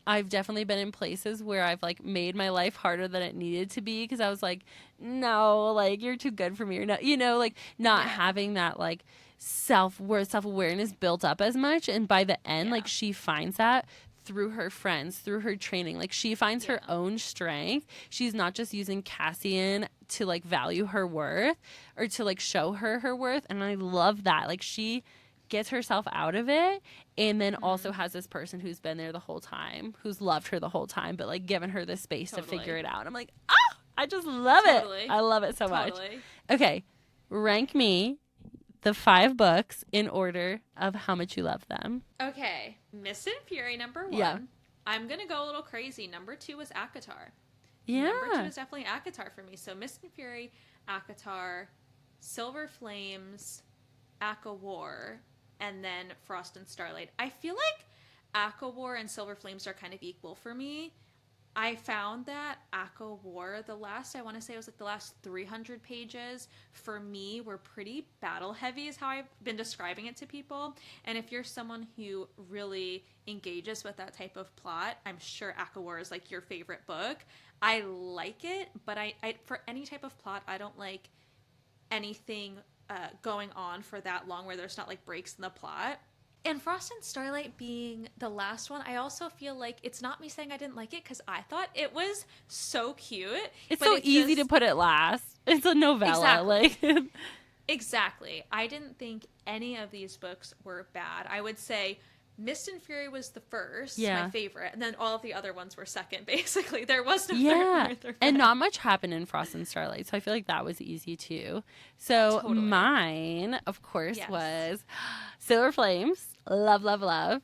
I've definitely been in places where I've like made my life harder than it needed to be, because I was like, no, like, you're too good for me, or not, you know, like not having that like self-awareness built up as much. And by the end, like, she finds that through her friends, through her training. Like, she finds her own strength. She's not just using Cassian to like value her worth or to like show her worth. And I love that. Like, she gets herself out of it, and then also has this person who's been there the whole time, who's loved her the whole time, but like given her the space to figure it out. I'm like, I just love it. I love it so much. Okay, rank me the 5 books in order of how much you love them. Okay, Mist and Fury number 1. Yeah. I'm gonna go a little crazy. Number 2 was ACOTAR. Yeah. Number 2 is definitely ACOTAR for me. So Mist and Fury, ACOTAR, Silver Flames, ACOWAR, and then Frost and Starlight. I feel like ACOWAR and Silver Flames are kind of equal for me. I found that ACOWAR, the last 300 pages, for me were pretty battle heavy is how I've been describing it to people. And if you're someone who really engages with that type of plot, I'm sure ACOWAR is like your favorite book. I like it, but I for any type of plot, I don't like anything going on for that long where there's not like breaks in the plot. And Frost and Starlight being the last one, I also feel like it's not me saying I didn't like it because I thought it was so cute. It's so easy to put it last. It's a novella. Exactly. Exactly. I didn't think any of these books were bad. I would say Mist and Fury was the first, my favorite, and then all of the other ones were second, basically. There was no third or third. And not much happened in Frost and Starlight, so I feel like that was easy, too. So mine, of course, was Silver Flames, love, love, love.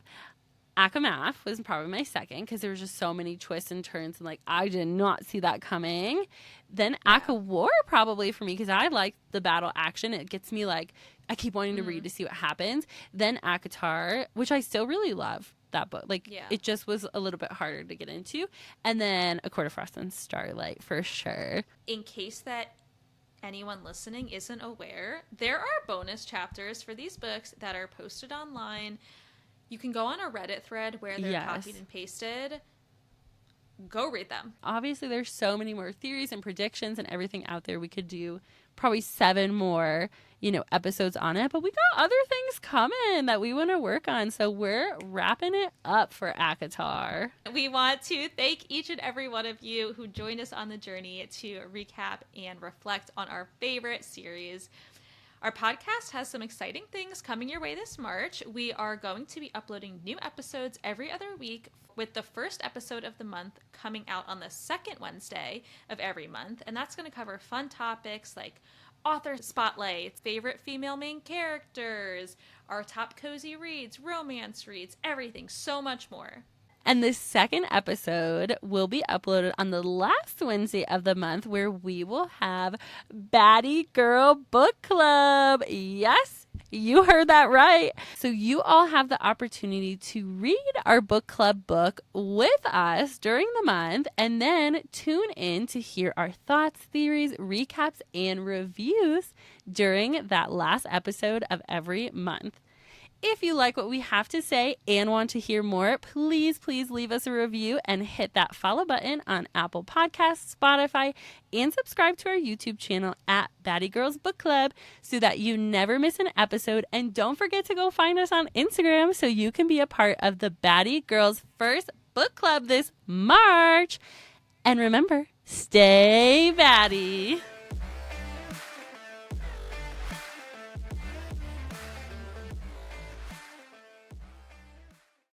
ACOMAF was probably my second, because there was just so many twists and turns, and, like, I did not see that coming. Then ACOWAR probably for me, because I like the battle action. It gets me, like, I keep wanting to read to see what happens. Then ACOTAR, which I still really love that book. Like, it just was a little bit harder to get into. And then A Court of Frost and Starlight for sure. In case that anyone listening isn't aware, there are bonus chapters for these books that are posted online. You can go on a Reddit thread where they're copied and pasted. Go read them. Obviously, there's so many more theories and predictions and everything out there. We could do probably 7 more, episodes on it. But we got other things coming that we want to work on. So we're wrapping it up for ACOTAR. We want to thank each and every one of you who joined us on the journey to recap and reflect on our favorite series. Our podcast has some exciting things coming your way this March. We are going to be uploading new episodes every other week, with the first episode of the month coming out on the second Wednesday of every month. And that's going to cover fun topics like author spotlights, favorite female main characters, our top cozy reads, romance reads, everything, so much more. And the second episode will be uploaded on the last Wednesday of the month, where we will have Batty Girl Book Club. Yes, you heard that right. So you all have the opportunity to read our book club book with us during the month, and then tune in to hear our thoughts, theories, recaps, and reviews during that last episode of every month. If you like what we have to say and want to hear more, please leave us a review and hit that follow button on Apple Podcasts, Spotify, and subscribe to our YouTube channel at Batty Girls Book Club so that you never miss an episode. And don't forget to go find us on Instagram so you can be a part of the Batty Girls first book club this March. And remember, stay batty.